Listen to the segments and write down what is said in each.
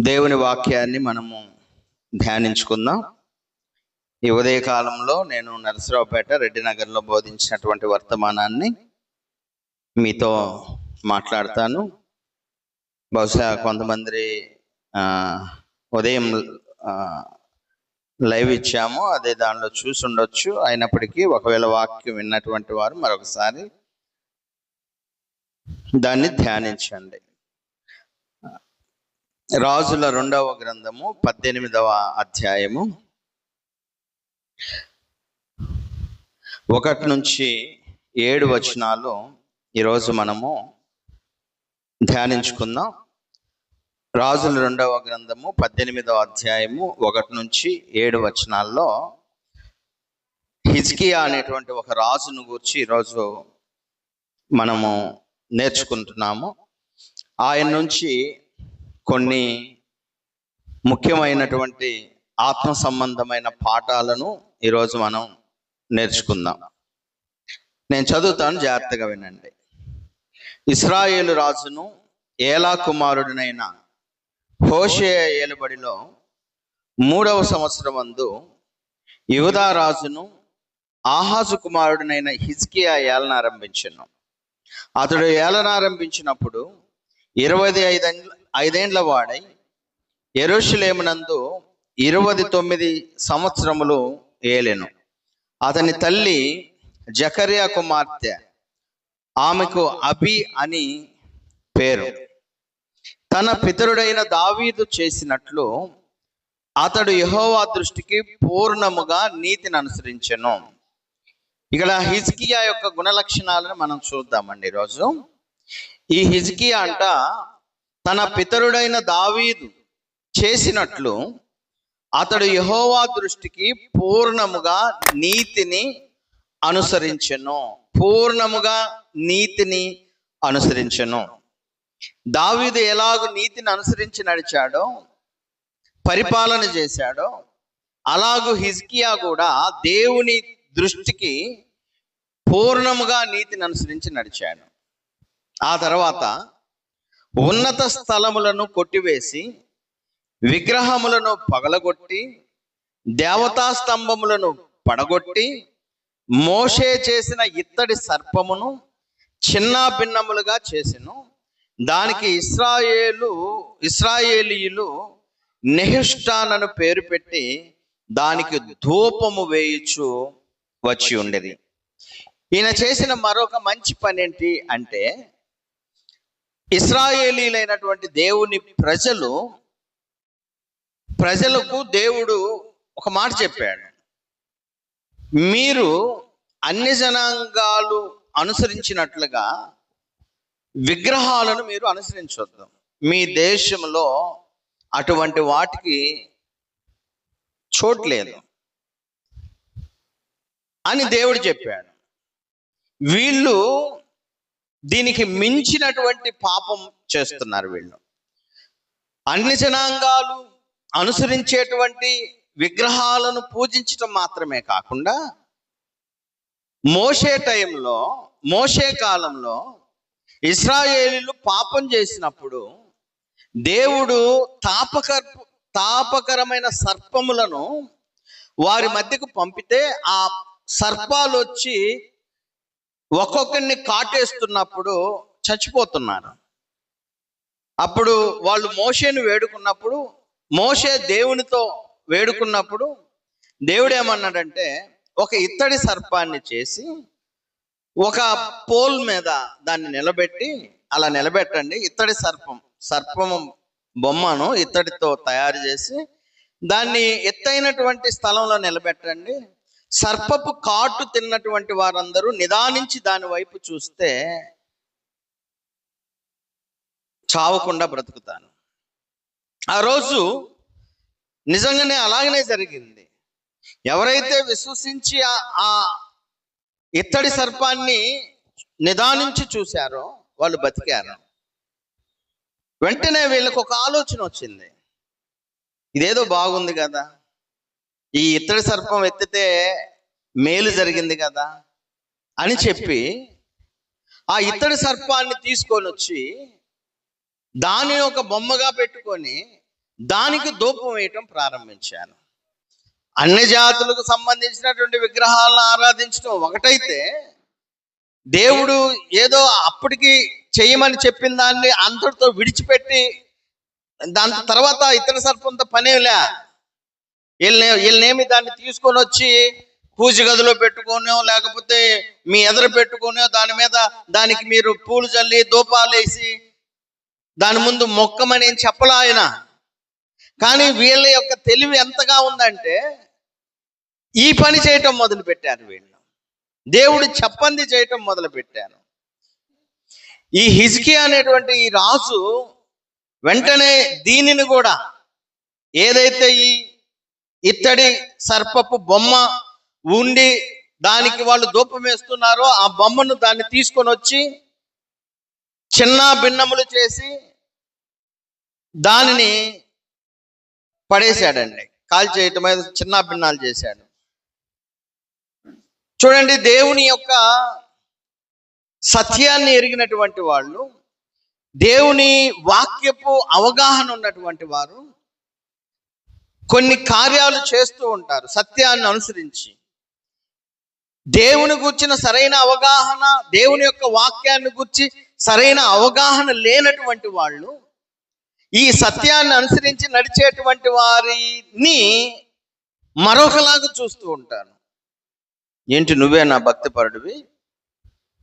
దేవుని వాక్యాన్ని మనము ధ్యానించుకుందాం. ఈ ఉదయకాలంలో నేను నరసరావుపేట రెడ్డి నగర్లో బోధించినటువంటి వర్తమానాన్ని మీతో మాట్లాడతాను. బహుశా కొంతమంది ఉదయం లైవ్ ఇచ్చాము, అదే దానిలో చూసి ఉండొచ్చు. అయినప్పటికీ ఒకవేళ వాక్యం విన్నటువంటి వారు మరొకసారి దాన్ని ధ్యానించండి. రాజుల 2వ గ్రంథము 18వ అధ్యాయము 1 నుంచి 7 వచనాలు ఈరోజు మనము ధ్యానించుకుందాం. రాజుల 2వ గ్రంథము 18వ అధ్యాయము 1 నుంచి 7 వచనాల్లో హిజ్కియా అనేటువంటి ఒక రాజును గురించి ఈరోజు మనము నేర్చుకుంటున్నాము. ఆయన నుంచి కొన్ని ముఖ్యమైనటువంటి ఆత్మ సంబంధమైన పాఠాలను ఈరోజు మనం నేర్చుకుందాం. నేను చదువుతాను, జాగ్రత్తగా వినండి. ఇశ్రాయేలు రాజును ఏలా కుమారుడినైన హోషేయ ఏలుబడిలో 3వ సంవత్సరమందు యూదా రాజును ఆహాజు కుమారుడినైన హిజ్కియా ఏలనారంభించెను. అతడు ఏలనారంభించినప్పుడు 25 వాడై యెరూషలేమునందు 29 సంవత్సరములు ఏలెను. అతని తల్లి జకర్యా కుమార్తె, ఆమెకు అబి అని పేరు. తన పితరుడైన దావీదు చేసినట్లు అతడు యెహోవా దృష్టికి పూర్ణముగా నీతిని అనుసరించెను. ఇక్కడ హిజ్కియా యొక్క గుణలక్షణాలను మనం చూద్దామండి ఈరోజు. ఈ హిజ్కియా అంట తన పితరుడైన దావీదు చేసినట్లు అతడు యెహోవా దృష్టికి పూర్ణముగా నీతిని అనుసరించెను. పూర్ణముగా నీతిని అనుసరించెను. దావీదు ఎలాగూ నీతిని అనుసరించి నడిచాడో, పరిపాలన చేశాడో, అలాగూ హిజ్కియా కూడా దేవుని దృష్టికి పూర్ణముగా నీతిని అనుసరించి నడిచాడు. ఆ తర్వాత ఉన్నత స్థలములను కొట్టివేసి, విగ్రహములను పగలగొట్టి, దేవతా స్తంభములను పడగొట్టి, మోషే చేసిన ఇత్తడి సర్పమును చిన్న భిన్నములుగా చేసెను. దానికి ఇశ్రాయేలీయులు నెహుష్టానను పేరు పెట్టి దానికి ధూపము వేయుచు వచ్చి ఉండేది. ఈయన చేసిన మరొక మంచి పని ఏంటి అంటే, ఇశ్రాయేలీలైనటువంటి దేవుని ప్రజలకు దేవుడు ఒక మాట చెప్పాడు. మీరు అన్ని జనాంగాలు అనుసరించినట్లుగా విగ్రహాలను మీరు అనుసరించవద్దు. మీ దేశంలో అటువంటి వాటికి చోట్లేదు అని దేవుడు చెప్పాడు. వీళ్ళు దీనికి మించినటువంటి పాపం చేస్తున్నారు. వీళ్ళు అన్ని జనాంగాలు అనుసరించేటువంటి విగ్రహాలను పూజించడం మాత్రమే కాకుండా, మోషే కాలంలో ఇశ్రాయేలీలు పాపం చేసినప్పుడు దేవుడు తాపకరమైన సర్పములను వారి మధ్యకు పంపితే ఆ సర్పాలు వచ్చి ఒక్కొక్కరిని కాటేస్తున్నప్పుడు చచ్చిపోతున్నారు. అప్పుడు వాళ్ళు మోషేను వేడుకున్నప్పుడు, మోషే దేవునితో వేడుకున్నప్పుడు దేవుడు ఏమన్నాడంటే, ఒక ఇత్తడి సర్పాన్ని చేసి ఒక పోల్ మీద దాన్ని నిలబెట్టి, అలా నిలబెట్టండి. ఇత్తడి సర్పము బొమ్మను ఇత్తడితో తయారు చేసి దాన్ని ఎత్తైనటువంటి స్థలంలో నిలబెట్టండి. సర్పపు కాటు తిన్నటువంటి వారందరూ నిదానించి దాని వైపు చూస్తే చావకుండా బ్రతుకుతాను. ఆ రోజు నిజంగానే అలాగనే జరిగింది. ఎవరైతే విశ్వసించి ఆ ఇత్తడి సర్పాన్ని నిదానించి చూశారో వాళ్ళు బతికారు. వెంటనే వీళ్ళకు ఒక ఆలోచన వచ్చింది, ఇదేదో బాగుంది కదా, ఈ ఇత్తడి సర్పం ఎత్తితే మేలు జరిగింది కదా అని చెప్పి ఆ ఇత్తడి సర్పాన్ని తీసుకొని వచ్చి దానిని ఒక బొమ్మగా పెట్టుకొని దానికి ధూపం వేయటం ప్రారంభించాను. అన్ని జాతులకు సంబంధించినటువంటి విగ్రహాలను ఆరాధించడం ఒకటైతే, దేవుడు ఏదో అప్పటికి చేయమని చెప్పిన దాన్ని అంతటితో విడిచిపెట్టి దాని తర్వాత ఇతర సర్పంతో పనేలా, వీళ్ళనేమి దాన్ని తీసుకొని వచ్చి పూజ గదిలో పెట్టుకోనో లేకపోతే మీ ఎదురు పెట్టుకోనో దానికి మీరు పూలు చల్లి ధూపాలు వేసి దాని ముందు మొక్కమని ఏం చెప్పలా ఆయన. కానీ వీళ్ళ యొక్క తెలివి ఎంతగా ఉందంటే ఈ పని చేయటం మొదలు పెట్టారు వీళ్ళు. దేవుడు చెప్పంది చేయటం మొదలు పెట్టారు. ఈ హిజ్కియా అనేటువంటి ఈ రాజు వెంటనే దీనిని కూడా, ఏదైతే ఈ ఇత్తడి సర్పపు బొమ్మ ఉండి దానికి వాళ్ళు ధూపం వేస్తున్నారో ఆ బొమ్మను దాన్ని తీసుకొని వచ్చి చిన్న భిన్నములు చేసి దానిని పడేశాడండి. కాల్ చేయటం మీద చిన్న భిన్నాలు చేశాడు. చూడండి, దేవుని యొక్క సత్యాన్ని ఎరిగినటువంటి వాళ్ళు, దేవుని వాక్యపు అవగాహన ఉన్నటువంటి వారు కొన్ని కార్యాలు చేస్తూ ఉంటారు సత్యాన్ని అనుసరించి. దేవుని గుర్చిన సరైన అవగాహన, దేవుని యొక్క వాక్యాన్ని గురించి సరైన అవగాహన లేనటువంటి వాళ్ళు ఈ సత్యాన్ని అనుసరించి నడిచేటువంటి వారిని మరొకలాగా చూస్తూ ఉంటారు. ఏంటి, నువ్వే నా భక్తిపరుడివి,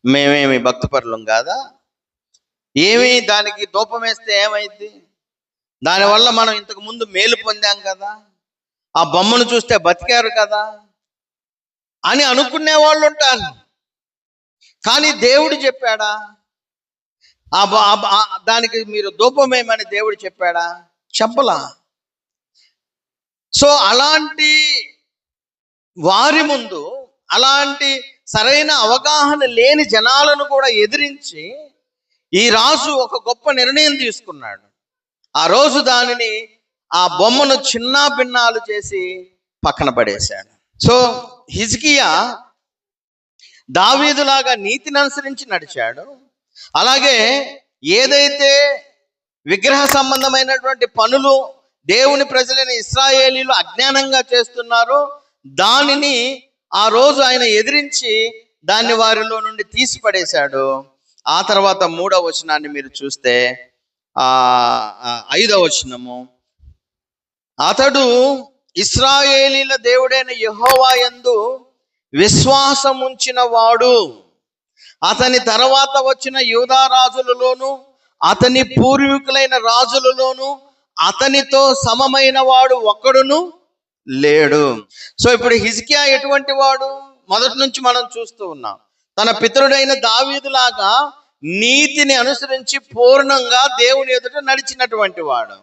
మేమేమి భక్తిపరులం కాదా? ఏమి దానికి ధూపం వేస్తే ఏమైంది? దానివల్ల మనం ఇంతకు ముందు మేలు పొందాం కదా, ఆ బొమ్మను చూస్తే బతికారు కదా అని అనుకునే వాళ్ళు ఉంటారు. కానీ దేవుడు చెప్పాడా? దానికి మీరు ధూపం వేయమని దేవుడు చెప్పాడా? చెప్పలా. సో అలాంటి వారి ముందు, అలాంటి సరైన అవగాహన లేని జనాలను కూడా ఎదిరించి ఈ రాజు ఒక గొప్ప నిర్ణయం తీసుకున్నాడు. ఆ రోజు దానిని, ఆ బొమ్మను చిన్న భిన్నాలు చేసి పక్కన పడేశాడు. సో హిజ్కియా దావీదులాగా నీతిని అనుసరించి నడిచాడు. అలాగే ఏదైతే విగ్రహ సంబంధమైనటువంటి పనులు దేవుని ప్రజలైన ఇశ్రాయేలీలు అజ్ఞానంగా చేస్తున్నారో దానిని ఆ రోజు ఆయన ఎదిరించి దాన్ని వారిలో నుండి తీసి పడేశాడు. ఆ తర్వాత 3వ వచనాన్ని మీరు చూస్తే 5వ వచనము, అతడు ఇశ్రాయేలీల దేవుడైన యెహోవా యందు విశ్వాసముంచిన వాడు, అతని తర్వాత వచ్చిన యూదా రాజులలోను అతని పూర్వీకులైన రాజులలోను అతనితో సమమైన వాడు ఒక్కడును లేడు. సో ఇప్పుడు హిజ్కియా ఎటువంటి వాడు? మొదటి నుంచి మనం చూస్తూ ఉన్నాం, తన పితరుడైన దావీదులాగా నీతిని అనుసరించి పూర్ణంగా దేవుని ఎదుట నడిచినటువంటి వాడు.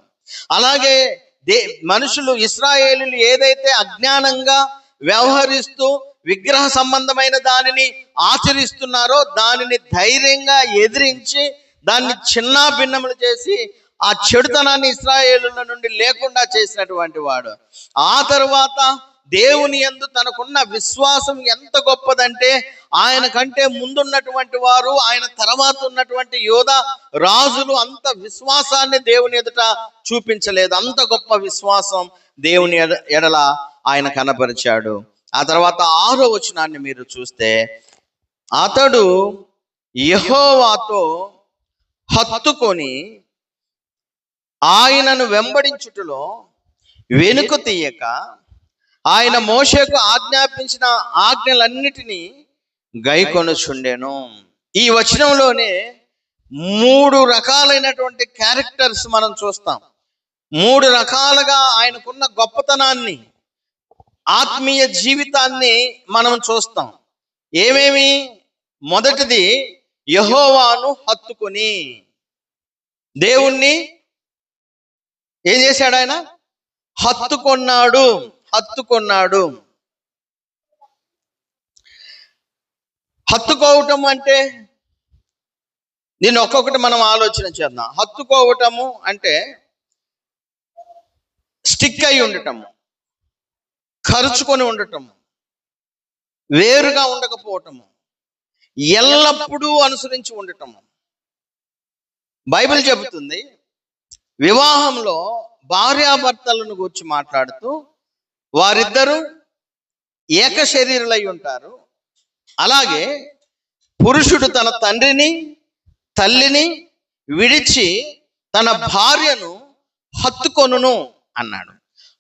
అలాగే మనుషులు ఇశ్రాయేలీలు ఏదైతే అజ్ఞానంగా వ్యవహరిస్తూ విగ్రహ సంబంధమైన దానిని ఆచరిస్తున్నారో దానిని ధైర్యంగా ఎదిరించి దాన్ని చిన్న భిన్నములు చేసి ఆ చెడుతనాన్ని ఇశ్రాయేలుల నుండి లేకుండా చేసినటువంటి వాడు. ఆ తరువాత దేవుని యందు తనకున్న విశ్వాసం ఎంత గొప్పదంటే, ఆయన కంటే ముందున్నటువంటి వారు, ఆయన తర్వాత ఉన్నటువంటి యోధా రాజులు అంత విశ్వాసాన్ని దేవుని ఎదుట చూపించలేదు. అంత గొప్ప విశ్వాసం దేవుని ఎడల ఆయన కనపరిచాడు. ఆ తర్వాత 6వ వచనాన్ని మీరు చూస్తే, అతడు యెహోవాతో హత్తుకొని ఆయనను వెంబడించుటలో వెనుక తీయక ఆయన మోషేకు ఆజ్ఞాపించిన ఆజ్ఞలన్నిటినీ గైకొనుచుండెను. ఈ వచనంలోనే 3 రకాలైనటువంటి క్యారెక్టర్స్ మనం చూస్తాం. 3 రకాలుగా ఆయనకున్న గొప్పతనాన్ని, ఆత్మీయ జీవితాన్ని మనం చూస్తాం. ఏమేమి? మొదటిది, యెహోవాను హత్తుకొని. దేవుణ్ణి ఏం చేశాడు ఆయన? హత్తుకున్నాడు. హత్తుకోవటం అంటే, దీన్ని ఒక్కొక్కటి మనం ఆలోచన చేద్దాం. హత్తుకోవటము అంటే స్టిక్ అయి ఉండటము, ఖర్చుకొని ఉండటము, వేరుగా ఉండకపోవటము, ఎల్లప్పుడూ అనుసరించి ఉండటము. బైబిల్ చెబుతుంది, వివాహంలో భార్యాభర్తలను గురించి మాట్లాడుతూ వారిద్దరూ ఏక శరీరులై ఉంటారు. అలాగే పురుషుడు తన తండ్రిని తల్లిని విడిచి తన భార్యను హత్తుకొనును అన్నాడు.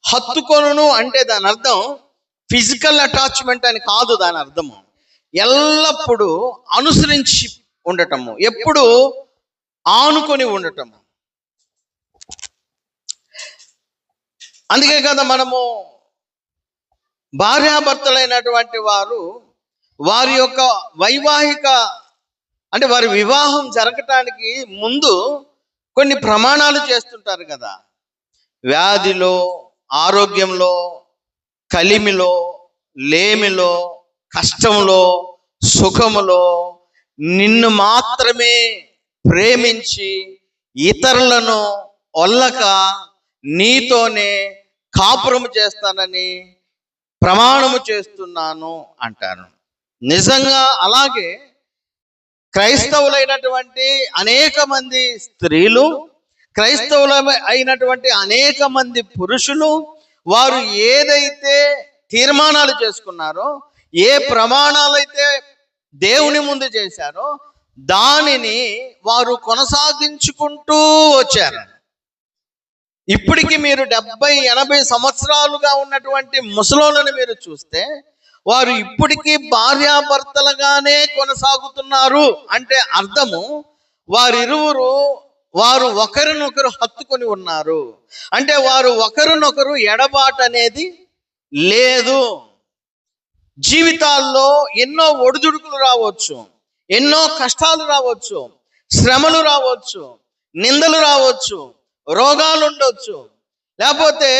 హత్తుకొనును అంటే దాని అర్థం ఫిజికల్ అటాచ్మెంట్ అని కాదు. దాని అర్థము ఎల్లప్పుడూ అనుసరించి ఉండటము, ఎప్పుడు ఆనుకొని ఉండటము. అందుకే కదా మనము భార్యాభర్తలైనటువంటి వారు వారి యొక్క వైవాహిక అంటే వారి వివాహం జరగటానికి ముందు కొన్ని ప్రమాణాలు చేస్తుంటారు కదా. వ్యాధిలో, ఆరోగ్యంలో, కలిమిలో, లేమిలో, కష్టంలో, సుఖములో నిన్ను మాత్రమే ప్రేమించి ఇతరులను ఒల్లక నీతోనే కాపురము చేస్తానని ప్రమాణము చేస్తున్నాను అంటారు. నిజంగా అలాగే క్రైస్తవులైనటువంటి అనేక మంది స్త్రీలు, క్రైస్తవుల అయినటువంటి అనేక మంది పురుషులు వారు ఏదైతే తీర్మానాలు చేసుకున్నారో, ఏ ప్రమాణాలైతే దేవుని ముందు చేశారో దానిని వారు కొనసాగించుకుంటూ వచ్చారు. ఇప్పటికి మీరు 70-80 సంవత్సరాలుగా ఉన్నటువంటి ముసలోళ్ళని మీరు చూస్తే వారు ఇప్పటికీ భార్యాభర్తలుగానే కొనసాగుతున్నారు. అంటే అర్థము వారు ఒకరినొకరు హత్తుకొని ఉన్నారు. అంటే వారు ఒకరినొకరు ఎడబాటు అనేది లేదు. జీవితాల్లో ఎన్నో ఒడిదుడుకులు రావచ్చు, ఎన్నో కష్టాలు రావచ్చు, శ్రమలు రావచ్చు, నిందలు రావచ్చు, రోగాలు ఉండొచ్చు, లేకపోతే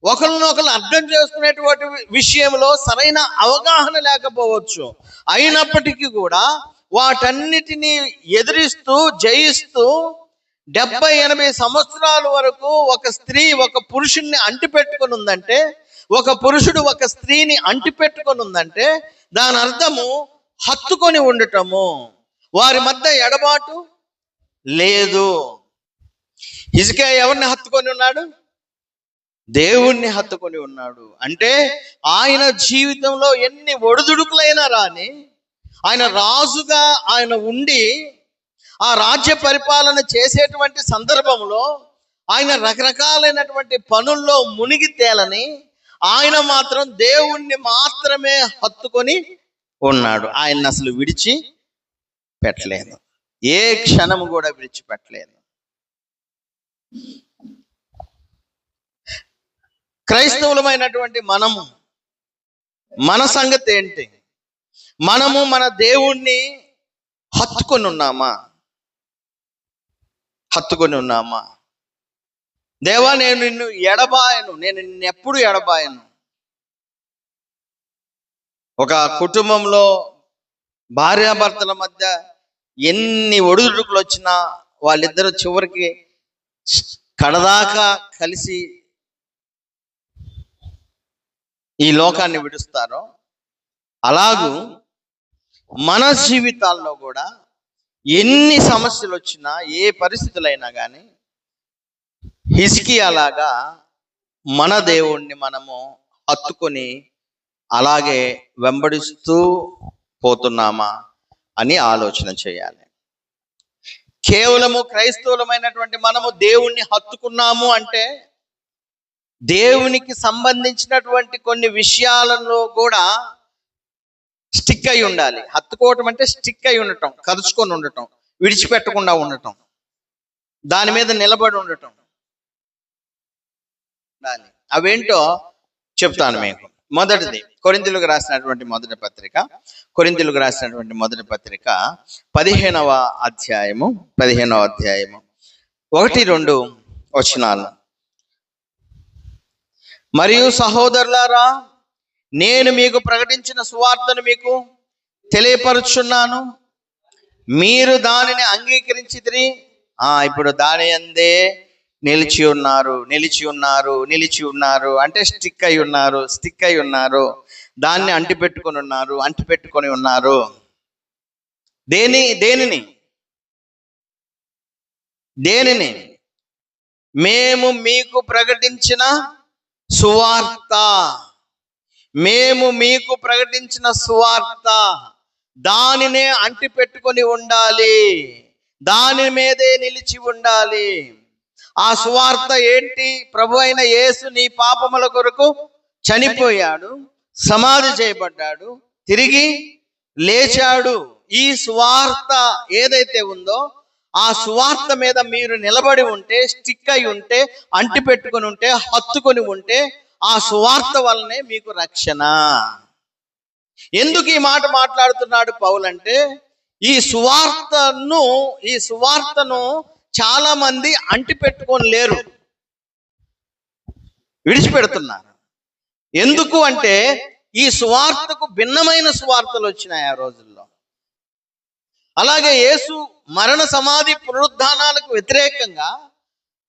ఒకరినొకరు అర్థం చేసుకునేటువంటి విషయంలో సరైన అవగాహన లేకపోవచ్చు. అయినప్పటికీ కూడా వాటన్నిటినీ ఎదిరిస్తూ జయిస్తూ 70-80 సంవత్సరాల వరకు ఒక స్త్రీ ఒక పురుషుణ్ణి అంటిపెట్టుకొని ఉందంటే, ఒక పురుషుడు ఒక స్త్రీని అంటిపెట్టుకొని ఉందంటే దాని అర్థము హత్తుకొని ఉండటము. వారి మధ్య ఎడబాటు లేదు. హిజ్కియా ఎవరిని హత్తుకొని ఉన్నాడు? దేవుణ్ణి హత్తుకొని ఉన్నాడు. అంటే ఆయన జీవితంలో ఎన్ని ఒడిదుడుకులైనా రాని, ఆయన రాజుగా ఆయన ఉండి ఆ రాజ్య పరిపాలన చేసేటువంటి సందర్భంలో ఆయన రకరకాలైనటువంటి పనుల్లో మునిగి తేలని ఆయన మాత్రం దేవుణ్ణి మాత్రమే హత్తుకొని ఉన్నాడు. ఆయన్ని అసలు విడిచి పెట్టలేదు, ఏ క్షణము కూడా విడిచిపెట్టలేదు. క్రైస్తవులమైనటువంటి మనము, మన సంగతి ఏంటి? మనము మన దేవుణ్ణి హత్తుకొని ఉన్నామా? హత్తుకొని ఉన్నామా? దేవా, నేను నిన్ను ఎడబాయను, నేను నిన్నెప్పుడు ఎడబాయను. ఒక కుటుంబంలో భార్యాభర్తల మధ్య ఎన్ని ఒడిదుడుకులు వచ్చినా వాళ్ళిద్దరూ చివరికి కడదాకా కలిసి ఈ లోకాన్ని విడుస్తారో, అలాగూ మన జీవితాల్లో కూడా ఎన్ని సమస్యలు వచ్చినా, ఏ పరిస్థితులైనా కానీ హిజ్కియా లాగా మన దేవుణ్ణి మనము హత్తుకొని అలాగే వెంబడిస్తూ పోతున్నామా అని ఆలోచన చేయాలి. కేవలము క్రైస్తవులమైనటువంటి మనము దేవుణ్ణి హత్తుకున్నాము అంటే దేవునికి సంబంధించినటువంటి కొన్ని విషయాలలో కూడా స్టిక్ అయి ఉండాలి. హత్తుకోవటం అంటే స్టిక్ అయి ఉండటం, కరుచుకొని ఉండటం, విడిచిపెట్టకుండా ఉండటం, దాని మీద నిలబడి ఉండటం. అవేంటో చెప్తాను మీకు. మొదటిది కొరింథీయులకు రాసినటువంటి మొదటి పత్రిక 15వ అధ్యాయము 1-2 వచనాలు. మరియు సహోదరులారా, నేను మీకు ప్రకటించిన సువార్తను మీకు తెలియపరుచున్నాను, మీరు దానిని అంగీకరించితిరి. ఇప్పుడు దాని యందే నిలిచి ఉన్నారు అంటే స్టిక్ అయి ఉన్నారు, దాన్ని అంటిపెట్టుకొని ఉన్నారు. దేనిని మేము మీకు ప్రకటించిన సువార్త, మేము మీకు ప్రకటించిన సువార్త, దానినే అంటి పెట్టుకొని ఉండాలి, దాని మీదే నిలిచి ఉండాలి. ఆ సువార్త ఏంటి? ప్రభు అయిన యేసు నీ పాపముల కొరకు చనిపోయాడు, సమాధి చేయబడ్డాడు, తిరిగి లేచాడు. ఈ సువార్త ఏదైతే ఉందో ఆ సువార్త మీద మీరు నిలబడి ఉంటే, స్టిక్ అయి ఉంటే, అంటి పెట్టుకొని ఉంటే, హత్తుకొని ఉంటే, ఆ సువార్త వల్లనే మీకు రక్షణ. ఎందుకు ఈ మాట మాట్లాడుతున్నాడు పౌలు అంటే, ఈ సువార్తను చాలా మంది అంటి పెట్టుకొని లేరు, విడిచిపెడుతున్నారు. ఎందుకు అంటే ఈ సువార్తకు భిన్నమైన సువార్తలు వచ్చినాయి ఆ రోజుల్లో. అలాగే యేసు మరణ సమాధి పునరుద్ధానాలకు వ్యతిరేకంగా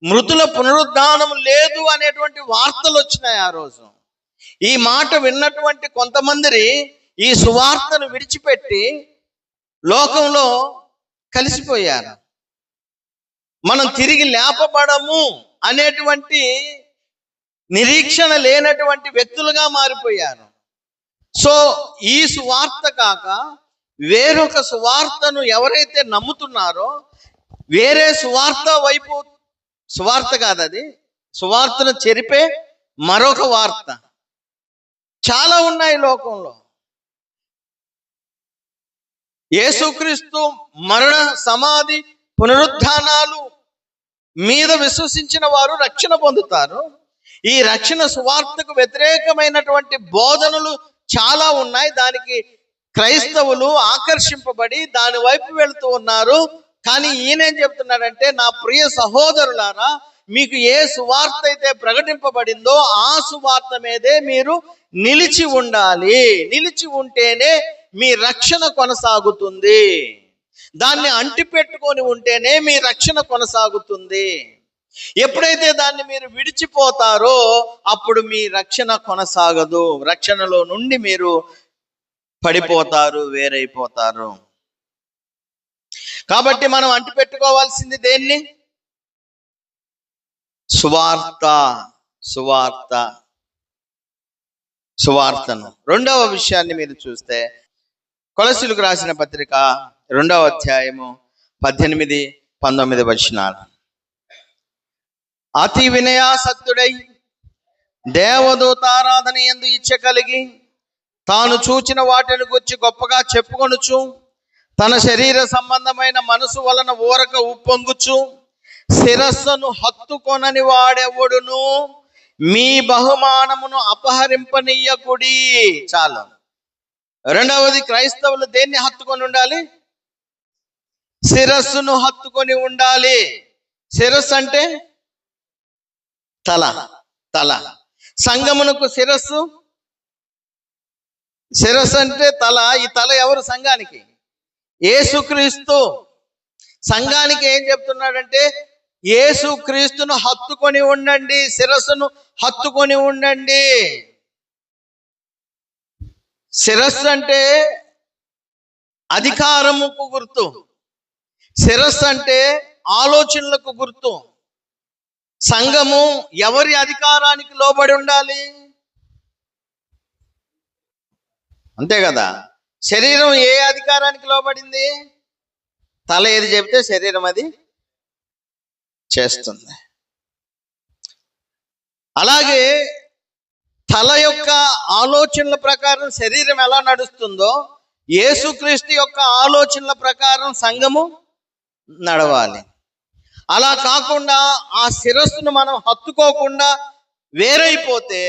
మృతుల పునరుద్ధానం లేదు అనేటువంటి వార్తలు వచ్చినాయి ఆ రోజు. ఈ మాట విన్నటువంటి కొంతమంది ఈ సువార్తను విడిచిపెట్టి లోకంలో కలిసిపోయారు. మనం తిరిగి లేపబడము అనేటువంటి నిరీక్షణ లేనటువంటి వ్యక్తులుగా మారిపోయారు. సో ఈ సువార్త కాక వేరొక సువార్తను ఎవరైతే నమ్ముతున్నారో, వేరే సువార్త వైపు, సువార్త కాదు అది, సువార్తను చెరిపే మరొక వార్త చాలా ఉన్నాయి లోకంలో. యేసుక్రీస్తు మరణ సమాధి పునరుద్ధానాలు మీద విశ్వసించిన వారు రక్షణ పొందుతారు. ఈ రక్షణ సువార్తకు వ్యతిరేకమైనటువంటి బోధనలు చాలా ఉన్నాయి. దానికి క్రైస్తవులు ఆకర్షింపబడి దాని వైపు వెళుతూ ఉన్నారు. కానీ ఈయనేం చెప్తున్నాడంటే, నా ప్రియ సహోదరులారా, మీకు ఏ సువార్త అయితే ప్రకటింపబడిందో ఆ సువార్త మీదే మీరు నిలిచి ఉండాలి. నిలిచి ఉంటేనే మీ రక్షణ కొనసాగుతుంది. దాన్ని అంటి పెట్టుకొని ఉంటేనే మీ రక్షణ కొనసాగుతుంది. ఎప్పుడైతే దాన్ని మీరు విడిచిపోతారో అప్పుడు మీ రక్షణ కొనసాగదు. రక్షణలో నుండి మీరు పడిపోతారు, వేరైపోతారు. కాబట్టి మనం అంటి పెట్టుకోవాల్సింది దేన్ని? సువార్త, సువార్త, సువార్తను. రెండవ విషయాన్ని మీరు చూస్తే, కొలసీలకు రాసిన పత్రిక 2వ అధ్యాయము 18-19 వచనాలు. అతి వినయాసక్తుడై దేవదూతారాధన యందు ఇచ్చ కలిగి తాను చూచిన వాటిని గురించి గొప్పగా చెప్పుకొనుచు, తన శరీర సంబంధమైన మనసు వలన ఊరక ఉప్పొంగుచు, శిరస్సును హత్తుకొనని వాడెవడును మీ బహుమానమును అపహరింపనీయకుడి. చాలు. రెండవది, క్రైస్తవులు దేన్ని హత్తుకొని ఉండాలి? శిరస్సును హత్తుకొని ఉండాలి. శిరస్సు అంటే తల. తల. సంఘమునకు శిరస్సు, శిరస్సు అంటే తల. ఈ తల ఎవరు? సంఘానికి. యేసుక్రీస్తు. సంఘానికి ఏం చెప్తున్నాడంటే, యేసుక్రీస్తును హత్తుకొని ఉండండి, శిరస్సును హత్తుకొని ఉండండి. శిరస్సు అంటే అధికారముకు గుర్తు. శిరస్సు అంటే ఆలోచనలకు గుర్తు. సంఘము ఎవరి అధికారానికి లోబడి ఉండాలి? అంతే కదా. శరీరం ఏ అధికారానికి లోబడింది? తల ఏది చెబితే శరీరం అది చేస్తుంది. అలాగే తల యొక్క ఆలోచనల ప్రకారం శరీరం ఎలా నడుస్తుందో, యేసుక్రీస్తు యొక్క ఆలోచనల ప్రకారం సంఘము నడవాలి. అలా కాకుండా ఆ శిరస్సును మనం హత్తుకోకుండా వేరైపోతే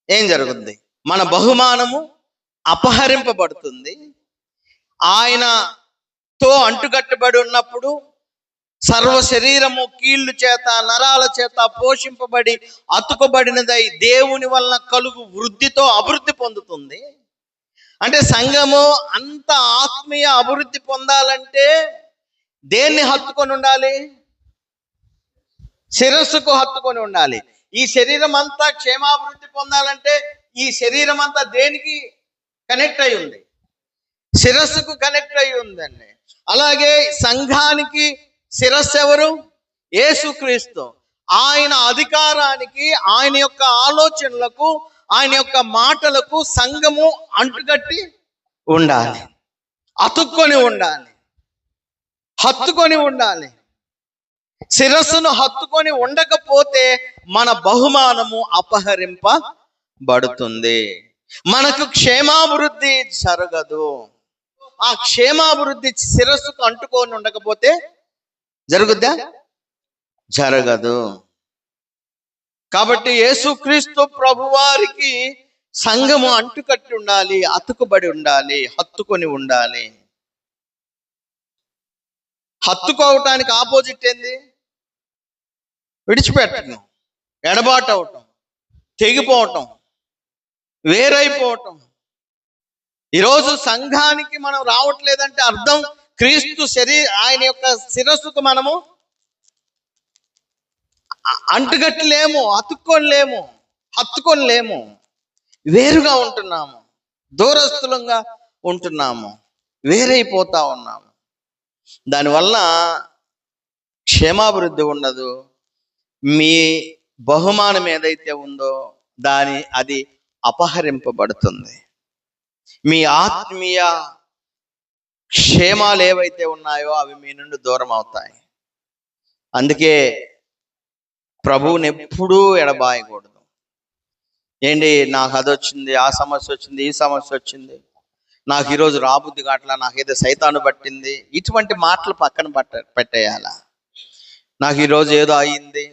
ఏం జరుగుతుంది? మన బహుమానము అపహరింపబడుతుంది. ఆయనతో అంటుకట్టబడి ఉన్నప్పుడు సర్వ శరీరము కీళ్ళు చేత, నరాల చేత పోషింపబడి అతుకబడినదై దేవుని వలన కలుగు వృద్ధితో అభివృద్ధి పొందుతుంది. అంటే సంఘము అంత ఆత్మీయ అభివృద్ధి పొందాలంటే దేన్ని హత్తుకొని ఉండాలి? శిరస్సుకు హత్తుకొని ఉండాలి. ఈ శరీరం అంతా క్షేమాభివృద్ధి పొందాలంటే ఈ శరీరం అంతా దేనికి కనెక్ట్ అయి ఉంది? శిరస్సుకు కనెక్ట్ అయి ఉందండి. అలాగే సంఘానికి శిరస్సు ఎవరు? యేసుక్రీస్తు. ఆయన అధికారానికి, ఆయన యొక్క ఆలోచనలకు, ఆయన యొక్క మాటలకు సంఘము అంటుకట్టి ఉండాలి, అతుక్కొని ఉండాలి, హత్తుకొని ఉండాలి. శిరస్సును హత్తుకొని ఉండకపోతే మన బహుమానము అపహరింపబడుతుంది, మనకు క్షేమాభివృద్ధి జరగదు. ఆ క్షేమాభివృద్ధి శిరస్సుకు అంటుకొని ఉండకపోతే జరుగుద్దా? జరగదు. కాబట్టి యేసుక్రీస్తు ప్రభువారికి సంఘము అంటుకట్టి ఉండాలి, అతుకుబడి ఉండాలి, హత్తుకొని ఉండాలి. హత్తుకోవటానికి ఆపోజిట్ ఏంది? విడిచిపెట్టడం, ఎడబాటు అవటం, తెగిపోవటం, వేరైపోవటం. ఈరోజు సంఘానికి మనం రావట్లేదంటే అర్థం క్రీస్తు ఆయన యొక్క శిరస్సుకు మనము అంటుకట్టలేము, అతుక్కొనిలేము, హత్తుకొనిలేము. వేరుగా ఉంటున్నాము, దూరస్థులంగా ఉంటున్నాము, వేరైపోతా ఉన్నాము. దానివల్ల క్షేమాభివృద్ధి ఉండదు. మీ బహుమానం ఏదైతే ఉందో అది అపహరింపబడుతుంది. మీ ఆత్మీయ క్షేమాలు ఏవైతే ఉన్నాయో అవి మీ నుండి దూరం అవుతాయి. అందుకే ప్రభువుని ఎప్పుడూ ఎడబాయకూడదు. ఏంటి, నాకు అది వచ్చింది, ఆ సమస్య వచ్చింది, ఈ సమస్య వచ్చింది, నాకు ఈరోజు రాబుద్ది కాట్లా, నాకేదో సైతాను పట్టింది, ఇటువంటి మాటలు పక్కన పెట్టేయాల. నాకు ఈరోజు ఏదో అయ్యింది,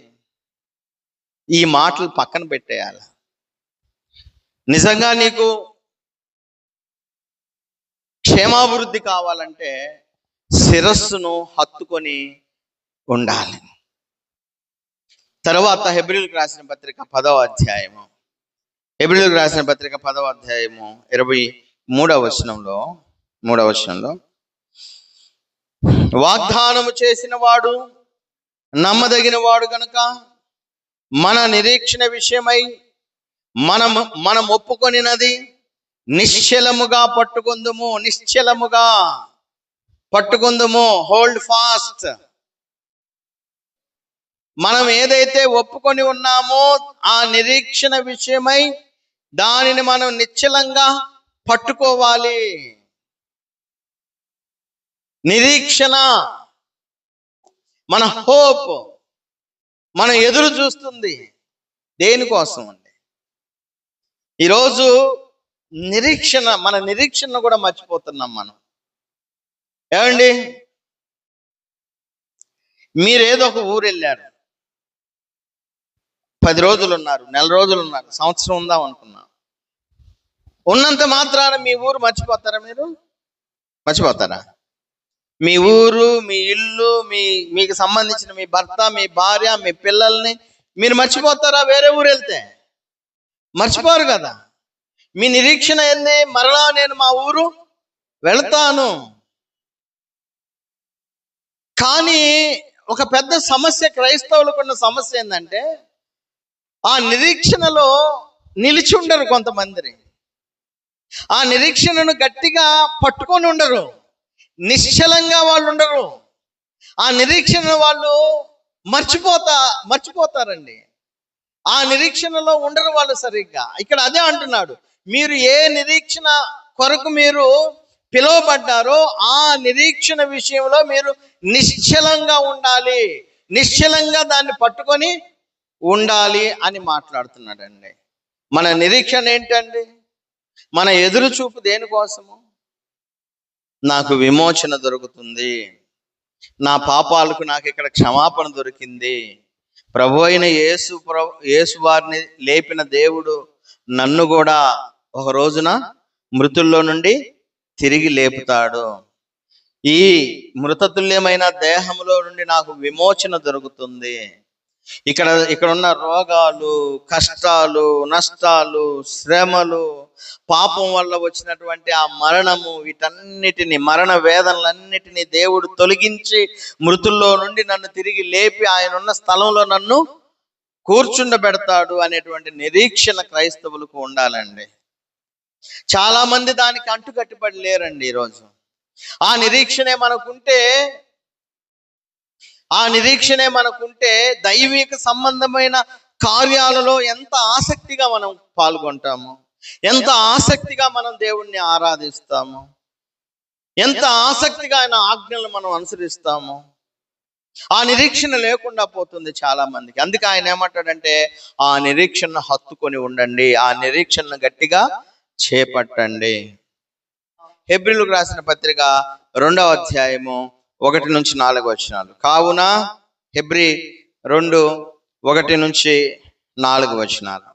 ఈ మాటలు పక్కన పెట్టేయాల. నిజంగా నీకు క్షేమాభివృద్ధి కావాలంటే శిరస్సును హత్తుకొని ఉండాలి. తర్వాత హెబ్రీయులకు రాసిన పత్రిక 10వ అధ్యాయము, హెబ్రీయులకు రాసిన పత్రిక 10వ అధ్యాయము 23వ వచనంలో, 3వ వచనంలో, వాగ్దానము చేసిన వాడు నమ్మదగిన వాడు గనుక మన నిరీక్షణ విషయమై మనం ఒప్పుకొనినది నిశ్చలముగా పట్టుకొందుము, నిశ్చలముగా పట్టుకొందుము, హోల్డ్ ఫాస్ట్. మనం ఏదైతే ఒప్పుకొని ఉన్నామో ఆ నిరీక్షణ విషయమై దానిని మనం నిశ్చలంగా పట్టుకోవాలి. నిరీక్షణ, మన హోప్, మనం ఎదురు చూస్తుంది దేనికోసం అండి? ఈరోజు మన నిరీక్షణ కూడా మర్చిపోతున్నాం మనం. ఏమండి, మీరేదో ఒక ఊరు వెళ్ళారు, 10 రోజులు ఉన్నారు, నెల రోజులు ఉన్నారు, సంవత్సరం ఉందాం అనుకున్నాం. ఉన్నంత మాత్రాన మీ ఊరు మర్చిపోతారా? మీరు మర్చిపోతారా? మీ ఊరు, మీ ఇల్లు, మీకు సంబంధించిన మీ భర్త, మీ భార్య, మీ పిల్లల్ని మీరు మర్చిపోతారా? వేరే ఊరు వెళ్తే మర్చిపోరు కదా. మీ నిరీక్షణ ఏంది? మరలా నేను మా ఊరు వెళ్తాను. కానీ ఒక పెద్ద సమస్య, క్రైస్తవులకు ఉన్న సమస్య ఏంటంటే ఆ నిరీక్షణలో నిలిచి ఉండరు కొంతమంది. ఆ నిరీక్షణను గట్టిగా పట్టుకొని ఉండరు, నిశ్చలంగా వాళ్ళు ఉండరు. ఆ నిరీక్షణ వాళ్ళు మర్చిపోతారండి. ఆ నిరీక్షణలో ఉండరు వాళ్ళు సరిగ్గా. ఇక్కడ అదే అంటున్నాడు, మీరు ఏ నిరీక్షణ కొరకు మీరు పిలువబడ్డారో ఆ నిరీక్షణ విషయంలో మీరు నిశ్చలంగా ఉండాలి, నిశ్చలంగా దాన్ని పట్టుకొని ఉండాలి అని మాట్లాడుతున్నాడండి. మన నిరీక్షణ ఏంటండి? మన ఎదురు చూపు దేనికోసము? నాకు విమోచన దొరుకుతుంది, నా పాపాలకు నాకు ఇక్కడ క్షమాపణ దొరికింది, ప్రభు అయిన యేసు వారిని లేపిన దేవుడు నన్ను కూడా ఒక రోజున మృతుల్లో నుండి తిరిగి లేపుతాడు, ఈ మృతతుల్యమైన దేహంలో నుండి నాకు విమోచన దొరుకుతుంది. ఇక్కడ ఉన్న రోగాలు, కష్టాలు, నష్టాలు, శ్రమలు, పాపం వల్ల వచ్చినటువంటి ఆ మరణము, వీటన్నిటిని, మరణ వేదనలన్నిటినీ దేవుడు తొలగించి మృతుల్లో నుండి నన్ను తిరిగి లేపి ఆయన ఉన్న స్థలంలో నన్ను కూర్చుండబెడతాడు అనేటువంటి నిరీక్షణ క్రైస్తవులకు ఉండాలండి. చాలా మంది దానికి అంటుకట్టుబడి లేరండి ఈరోజు. ఆ నిరీక్షణే మనకుంటే ఆ నిరీక్షణే మనకుంటే దైవిక సంబంధమైన కార్యాలలో ఎంత ఆసక్తిగా మనం పాల్గొంటాము, ఎంత ఆసక్తిగా మనం దేవుణ్ణి ఆరాధిస్తాము, ఎంత ఆసక్తిగా ఆయన ఆజ్ఞలు మనం అనుసరిస్తాము. ఆ నిరీక్షణ లేకుండా పోతుంది చాలా మందికి. అందుకే ఆయన ఏమంటాడంటే, ఆ నిరీక్షణను హత్తుకొని ఉండండి, ఆ నిరీక్షణను గట్టిగా చేపట్టండి. హెబ్రీయులకు రాసిన పత్రిక 2వ అధ్యాయము 1-4 వచనాలు. కావున హెబ్రీ 2:1-4 వచనాలు.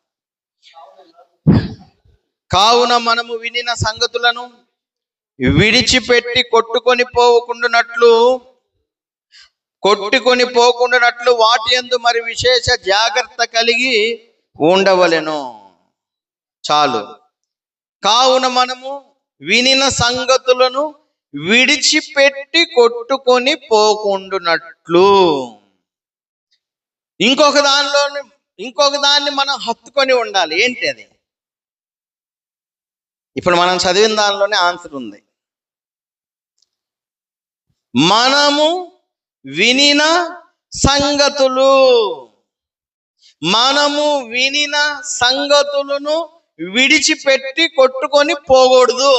కావున మనము వినిన సంగతులను విడిచిపెట్టి కొట్టుకొని పోకుండానట్లు వాటి యందు మరి విశేష జాగ్రత్త కలిగి ఉండవలెను. చాలు. కావున మనము వినిన సంగతులను విడిచిపెట్టి కొట్టుకొని పోకుండానట్లు. ఇంకొక దాన్ని మనం హత్తుకొని ఉండాలి. ఏంటి అది? ఇప్పుడు మనం చదివిన దానిలోనే ఆన్సర్ ఉంది. మనము వినిన సంగతులను విడిచిపెట్టి కొట్టుకొని పోకూడదు.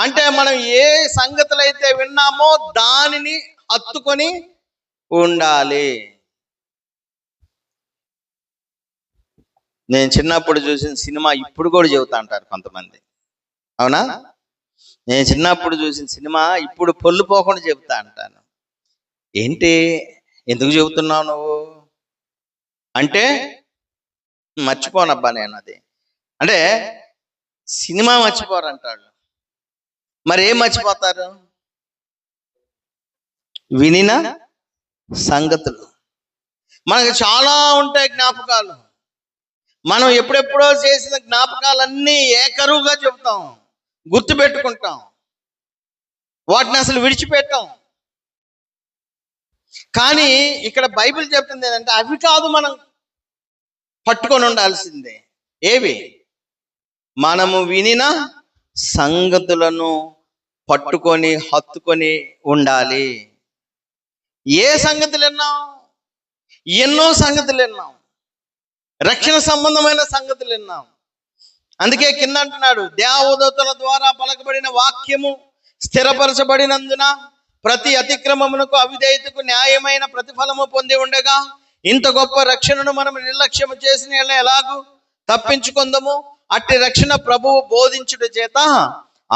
అంటే మనం ఏ సంగతులైతే విన్నామో దానిని హత్తుకొని ఉండాలి. నేను చిన్నప్పుడు చూసిన సినిమా ఇప్పుడు కూడా చెబుతా అంటారు కొంతమంది. అవునా? నేను చిన్నప్పుడు చూసిన సినిమా ఇప్పుడు పొల్లు పోకుండా చెబుతా అంటాను. ఏంటి, ఎందుకు చెబుతున్నావు నువ్వు అంటే, మర్చిపోనబ్బా నేను అది. అంటే సినిమా మర్చిపోరంటాడు. మరి ఏం మర్చిపోతారు? వినిన సంగతులు. మనకు చాలా ఉంటాయి జ్ఞాపకాలు. మనం ఎప్పుడెప్పుడో చేసిన జ్ఞాపకాలన్నీ ఏకరువుగా చెబుతాం, గుర్తుపెట్టుకుంటాం, వాటిని అసలు విడిచిపెట్టాం. కానీ ఇక్కడ బైబిల్ చెప్తుంది ఏంటంటే, అవి కాదు మనం పట్టుకొని ఉండాల్సిందే. ఏవి? మనము వినిన సంగతులను పట్టుకొని హత్తుకొని ఉండాలి. ఏ సంగతులు విన్నాం? ఎన్నో సంగతులు విన్నాం. రక్షణ సంబంధమైన సంగతులు విన్నాం. అందుకే కింద అంటున్నాడు, దేవదూతల ద్వారా పలకబడిన వాక్యము స్థిరపరచబడినందున ప్రతి అతిక్రమమునకు అవిధేయతకు న్యాయమైన ప్రతిఫలము పొంది ఉండగా, ఇంత గొప్ప రక్షణను మనం నిర్లక్ష్యము చేసిన ఎలాగూ తప్పించుకుందాము. అట్టి రక్షణ ప్రభువు బోధించుట చేత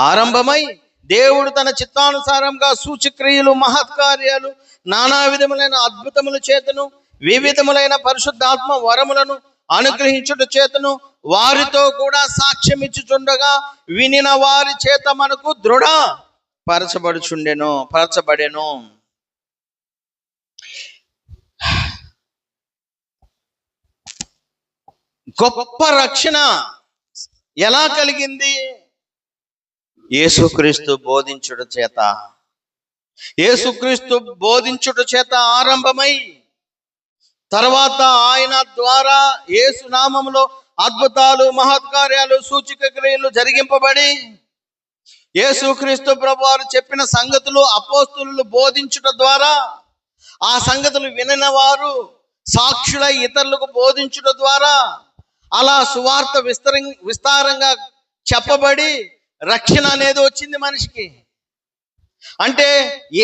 ఆరంభమై దేవుడు తన చిత్తానుసారంగా సూచక్రియలు, మహత్కార్యాలు, నానా విధములైన అద్భుతముల చేతను, వివిధములైన పరిశుద్ధాత్మ వరములను అనుగ్రహించుట చేతను వారితో కూడా సాక్ష్యమిచ్చుచుండగా వినిన వారి చేత మనకు పరచబడెను. గొప్ప రక్షణ ఎలా కలిగింది? యేసుక్రీస్తు బోధించుట చేత ఆరంభమై, తర్వాత ఆయన ద్వారా యేసు నామములో అద్భుతాలు, మహత్కార్యాలు, సూచక క్రియలు జరిగింపబడి, యేసుక్రీస్తు ప్రభువారు చెప్పిన సంగతులు అపోస్తలులు బోధించుట ద్వారా ఆ సంగతులు వినిన వారు సాక్షులై ఇతరులకు బోధించుట ద్వారా అలా సువార్త విస్తారంగా చెప్పబడి రక్షణ అనేది వచ్చింది మనిషికి. అంటే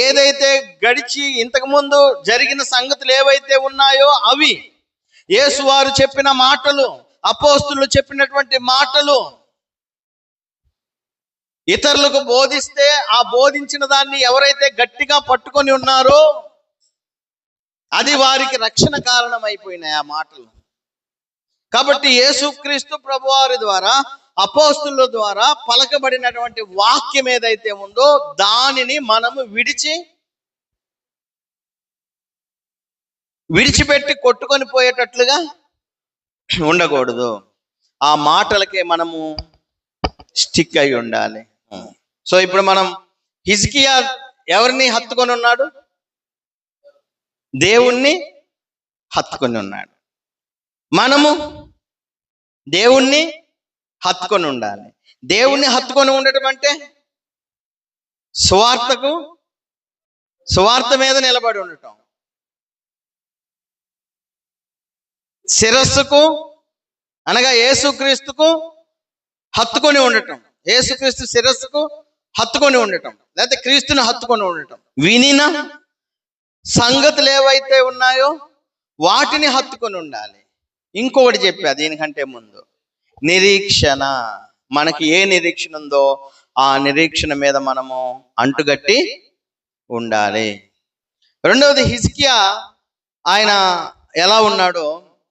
ఏదైతే గడిచి ఇంతకుముందు జరిగిన సంగతులు ఏవైతే ఉన్నాయో అవి, యేసువారు చెప్పిన మాటలు, అపోస్తలులు చెప్పినటువంటి మాటలు ఇతరులకు బోధిస్తే, ఆ బోధించిన దాన్ని ఎవరైతే గట్టిగా పట్టుకొని ఉన్నారో అది వారికి రక్షణ కారణం అయిపోయినాయి ఆ మాటలు. కాబట్టి యేసుక్రీస్తు ప్రభువారి ద్వారా, అపోస్తలుల ద్వారా పలకబడినటువంటి వాక్యం ఏదైతే ఉందో దానిని మనము విడిచిపెట్టి కొట్టుకొని పోయేటట్లుగా ఉండకూడదు. ఆ మాటలకే మనము స్టిక్ అయి ఉండాలి. సో ఇప్పుడు మనం హిజ్కియా ఎవరిని హత్తుకొని ఉన్నాడు? దేవుణ్ణి హత్తుకొని ఉన్నాడు. మనము దేవుణ్ణి హత్తుకొని ఉండాలి. దేవుణ్ణి హత్తుకొని ఉండటం అంటే సువార్త మీద నిలబడి ఉండటం. శిరస్సుకు అనగా యేసుక్రీస్తుకు హత్తుకొని ఉండటం, యేసుక్రీస్తు శిరస్సుకు హత్తుకొని ఉండటం, లేకపోతే క్రీస్తుని హత్తుకొని ఉండటం. వినిన సంగతులు ఏవైతే ఉన్నాయో వాటిని హత్తుకొని ఉండాలి. ఇంకొకటి చెప్పా దీనికంటే ముందు, నిరీక్షణ. మనకి ఏ నిరీక్షణ ఉందో ఆ నిరీక్షణ మీద మనము అంటుగట్టి ఉండాలి. రెండవది, హిజ్కియా ఆయన ఎలా ఉన్నాడో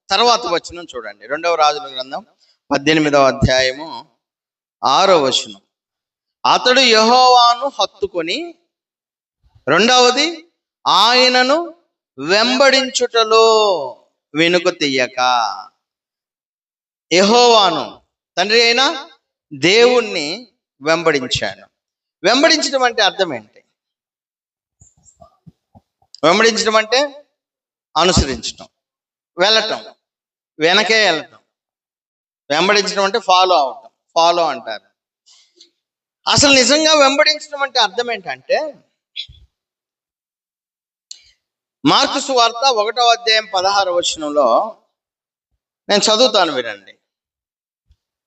తర్వాత వచనం చూడండి. 2వ రాజుల గ్రంథం 18వ అధ్యాయము 6వ వచనం. అతడు యెహోవాను హత్తుకొని, రెండవది ఆయనను వెంబడించుటలో వెనుక తీయక. యెహోవాను తండ్రి అయిన దేవుణ్ణి వెంబడించాడు. వెంబడించడం అంటే అర్థం ఏంటి? వెంబడించడం అంటే అనుసరించడం, వెళ్ళటం, వెనకే వెళ్ళటం. వెంబడించడం అంటే ఫాలో అవటం, ఫాలో అంటారు. అసలు నిజంగా వెంబడించడం అంటే అర్థం ఏంటంటే, మార్కు సువార్త 1వ అధ్యాయం 16వ వచనంలో నేను చదువుతాను, వినండి.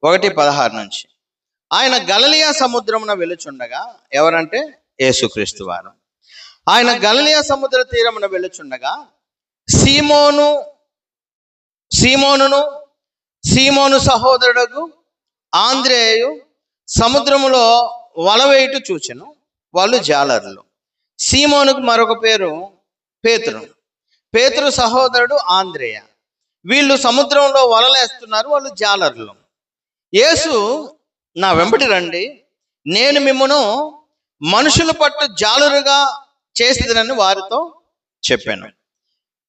1:16 నుంచి. ఆయన గలిలయ సముద్రమున వెలుచుండగా, ఎవరంటే యేసుక్రీస్తు వారు. ఆయన గలిలయ సముద్ర తీరమున వెలుచుండగా సీమోను సహోదరుడు ఆంద్రేయు సముద్రములో వలవేయుట చూచెను. వాళ్ళు జాలరులు. సీమోనుకు మరొక పేరు పేతురు. పేతురు సహోదరుడు ఆంద్రేయ. వీళ్ళు సముద్రంలో వలలేస్తున్నారు, వాళ్ళు జాలరులు. యేసు, నా వెంబడి రండి, నేను మిమ్మును మనుషులు పట్టు జాలరుగా చేసేదనని వారితో చెప్పాను.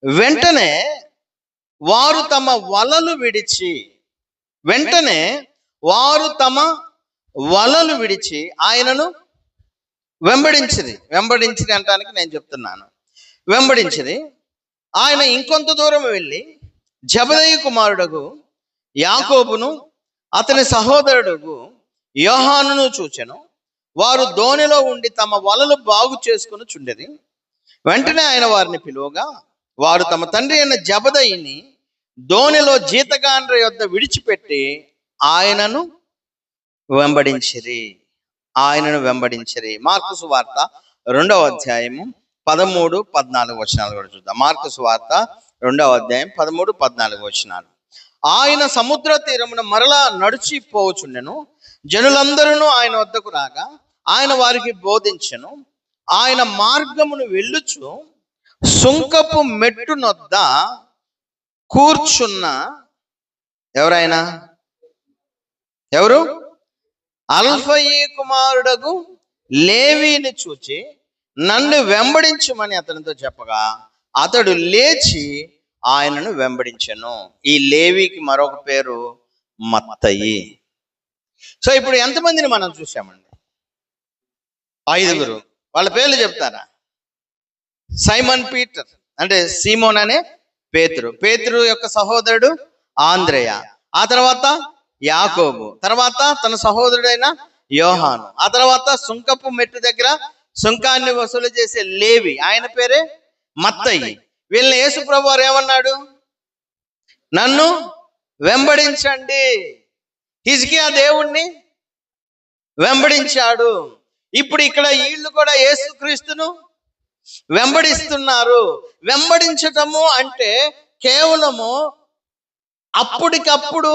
వెంటనే వారు తమ వలలు విడిచి ఆయనను వెంబడించిరి అంటానికి నేను చెప్తున్నాను. వెంబడించిరి. ఆయన ఇంకొంత దూరం వెళ్ళి జెబెదయి కుమారుడగు యాకోబును అతని సహోదరుడు యోహానును చూచెను. వారు దోణిలో ఉండి తమ వలలు బాగు చేసుకుని చుండెరి. వెంటనే ఆయన వారిని పిలువగా వారు తమ తండ్రి అయిన జెబెదయిని దోణిలో జీతగాండ్ర యొద్ద విడిచిపెట్టి ఆయనను వెంబడించిరి. మార్కు సువార్త 2వ అధ్యాయము 13-14 వచనాలు కూడా చూద్దాం. మార్కు సువార్త 2వ అధ్యాయం 13-14 వచనాలు. ఆయన సముద్ర తీరమున మరలా నడిచిపోవచుండెను. జనులందరూ ఆయన వద్దకు రాగా ఆయన వారికి బోధించెను. ఆయన మార్గమును వెళ్ళుచు సుంకపు మెట్టు నొద్ద కూర్చున్న ఎవరు అల్ఫయి కుమారుడగు లేవీని చూచి నన్ను వెంబడించమని అతనితో చెప్పగా అతడు లేచి ఆయనను వెంబడించెను. ఈ లేవీకి మరొక పేరు మత్తయి. సో ఇప్పుడు ఎంతమందిని మనం చూసామండి? 5. వాళ్ళ పేర్లు చెప్తారా? సైమన్ పీటర్ అంటే సీమోన్ అనే పేతురు యొక్క సహోదరుడు ఆంద్రేయ, ఆ తర్వాత యాకోబు, తర్వాత తన సహోదరుడైన యోహాను, ఆ తర్వాత సుంకపు మెట్టు దగ్గర సుంకాన్ని వసూలు చేసే లేవి, ఆయన పేరే మత్తయి. వీళ్ళని యేసు ప్రభువు వారు ఏమన్నాడు? నన్ను వెంబడించండి. హిజ్కియా దేవుణ్ణి వెంబడించాడు. ఇప్పుడు ఇక్కడ వీళ్ళు కూడా యేసుక్రీస్తును వెంబడిస్తున్నారు. వెంబడించటము అంటే కేవలము అప్పటికప్పుడు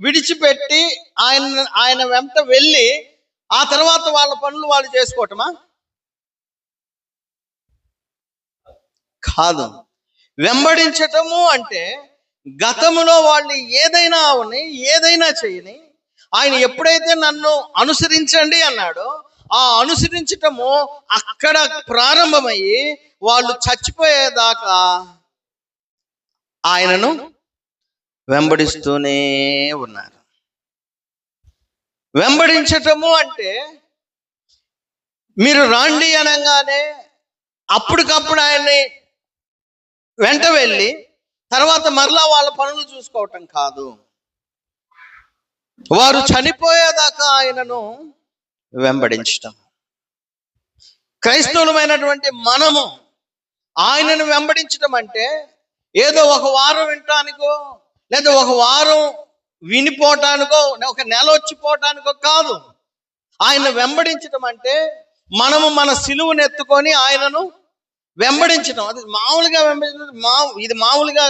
విడిచిపెట్టి ఆయన వెంట వెళ్ళి ఆ తర్వాత వాళ్ళ పనులు వాళ్ళు చేసుకోవటమా? కాదు. వెంబడించటము అంటే గతములో వాళ్ళు ఏదైనా అవని, ఏదైనా చేయని, ఆయన ఎప్పుడైతే నన్ను అనుసరించండి అన్నాడో ఆ అనుసరించటము అక్కడ ప్రారంభమయ్యి వాళ్ళు చచ్చిపోయేదాకా ఆయనను వెంబడిస్తూనే ఉన్నారు. వెంబడించటము అంటే మీరు రాండి అనగానే అప్పటికప్పుడు ఆయన్ని వెంట వెళ్ళి తర్వాత మరలా వాళ్ళ పనులు చూసుకోవటం కాదు. వారు చనిపోయేదాకా ఆయనను వెంబడించటం. క్రైస్తవులమైనటువంటి మనము ఆయనను వెంబడించటం అంటే ఏదో ఒక వారం వినటానికో, లేదా ఒక వారం వినిపోవటానికో, ఒక నెల వచ్చిపోవటానికో కాదు. ఆయన వెంబడించడం అంటే మనము మన సిలువను ఎత్తుకొని ఆయనను వెంబడించడం. అది మామూలుగా వెంబడించడం, ఇది మామూలుగా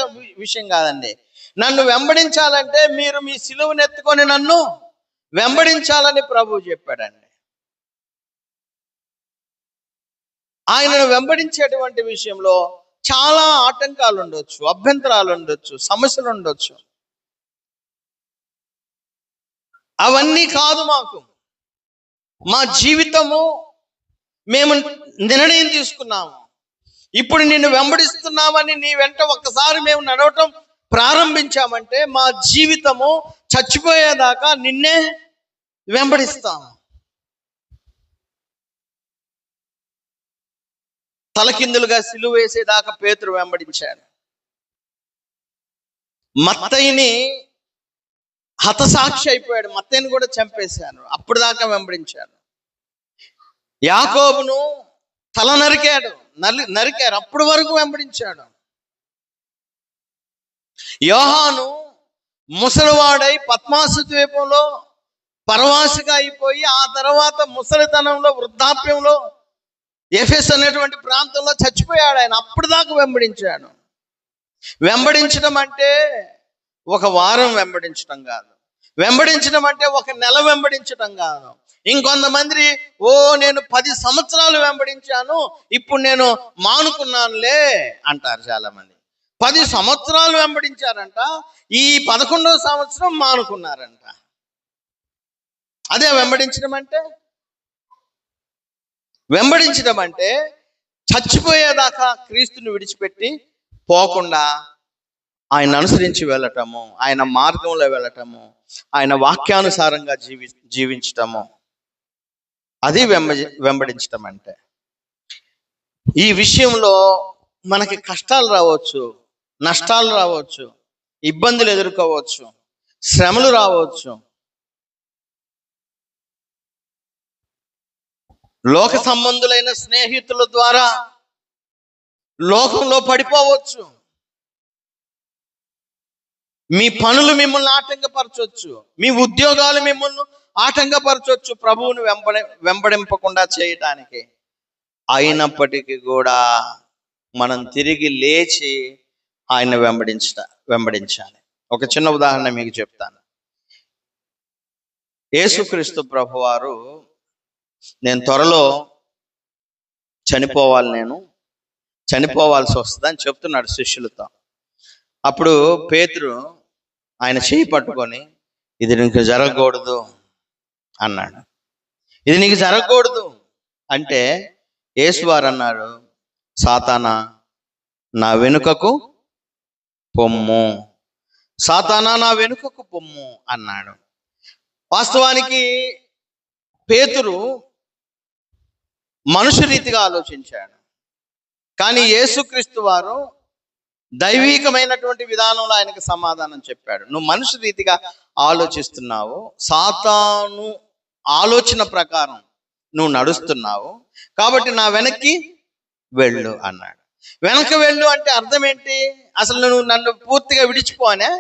విషయం కాదండి. నన్ను వెంబడించాలంటే మీరు మీ సిలువను ఎత్తుకొని నన్ను వెంబడించాలని ప్రభువు చెప్పాడండి. ఆయనను వెంబడించేటువంటి విషయంలో చాలా ఆటంకాలు ఉండొచ్చు, అభ్యంతరాలు ఉండొచ్చు, సమస్యలు ఉండొచ్చు. అవన్నీ కాదు మాకు. మా జీవితము మేము నిర్ణయం తీసుకున్నాము. ఇప్పుడు నిన్ను వెంబడిస్తున్నామని నీ వెంట ఒక్కసారి మేము నడవటం ప్రారంభించామంటే మా జీవితము చచ్చిపోయేదాకా నిన్నే వెంబడిస్తాము. తలకిందులుగా సిలువ వేసేదాకా పేతురు వెంబడించాడు. మత్తయిని హతసాక్షి అయిపోయాడు. మత్తయిని కూడా చంపేశాను, అప్పుడు దాకా వెంబడించాడు. యాకోబును తల నరికారు, అప్పటి వరకు వెంబడించాడు. యోహాను ముసలివాడై పద్మాసు ద్వీపంలో పరవాసిగా అయిపోయి, ఆ తర్వాత ముసలితనంలో, వృద్ధాప్యంలో ఎఫెస్ అనేటువంటి ప్రాంతంలో చచ్చిపోయాడు. ఆయన అప్పుడు దాకా వెంబడించాడు. వెంబడించడం అంటే ఒక వారం వెంబడించడం కాదు. వెంబడించడం అంటే ఒక నెల వెంబడించడం కాదు. ఇంకొంతమంది నేను 10 సంవత్సరాలు వెంబడించాను, ఇప్పుడు నేను మానుకున్నానులే అంటారు చాలా మంది. 10 సంవత్సరాలు వెంబడించారంట, ఈ 11వ సంవత్సరం మానుకున్నారంట. అదే వెంబడించడం అంటే. వెంబడించడం అంటే చచ్చిపోయేదాకా క్రీస్తుని విడిచిపెట్టి పోకుండా ఆయన అనుసరించి వెళ్ళటము, ఆయన మార్గంలో వెళ్ళటము, ఆయన వాక్యానుసారంగా జీవించటము. అది వెంబడించటం అంటే. ఈ విషయంలో మనకి కష్టాలు రావచ్చు, నష్టాలు రావచ్చు, ఇబ్బందులు ఎదుర్కోవచ్చు, శ్రమలు రావచ్చు, లోక సంబంధులైన స్నేహితుల ద్వారా లోకంలో పడిపోవచ్చు, మీ పనులు మిమ్మల్ని ఆటంకపరచవచ్చు, మీ ఉద్యోగాలు మిమ్మల్ని ఆటంకపరచవచ్చు ప్రభువును వెంబడింపకుండా చేయటానికి. అయినప్పటికీ కూడా మనం తిరిగి లేచి ఆయన వెంబడించాలి. ఒక చిన్న ఉదాహరణ మీకు చెప్తాను. యేసుక్రీస్తు ప్రభువారు, నేను త్వరలో చనిపోవాల్సి వస్తుందని చెప్తున్నాడు శిష్యులతో. అప్పుడు పేతురు ఆయన చేయి పట్టుకొని, ఇది నీకు జరగకూడదు అన్నాడు. ఇది నీకు జరగకూడదు అంటే యేసువారు అన్నాడు, సాతానా నా వెనుకకు పొమ్ము, సాతానా నా వెనుకకు పొమ్ము అన్నాడు. వాస్తవానికి పేతురు మనుషు రీతిగా ఆలోచించాడు, కానీ యేసుక్రీస్తు వారు దైవికమైనటువంటి విధానంలో ఆయనకు సమాధానం చెప్పాడు. నువ్వు మనుషు రీతిగా ఆలోచిస్తున్నావు, సాతాను ఆలోచన ప్రకారం నువ్వు నడుస్తున్నావు, కాబట్టి నా వెనక్కి వెళ్ళు అన్నాడు. వెనక్కి వెళ్ళు అంటే అర్థం ఏంటి? అసలు నువ్వు నన్ను పూర్తిగా విడిచిపోనే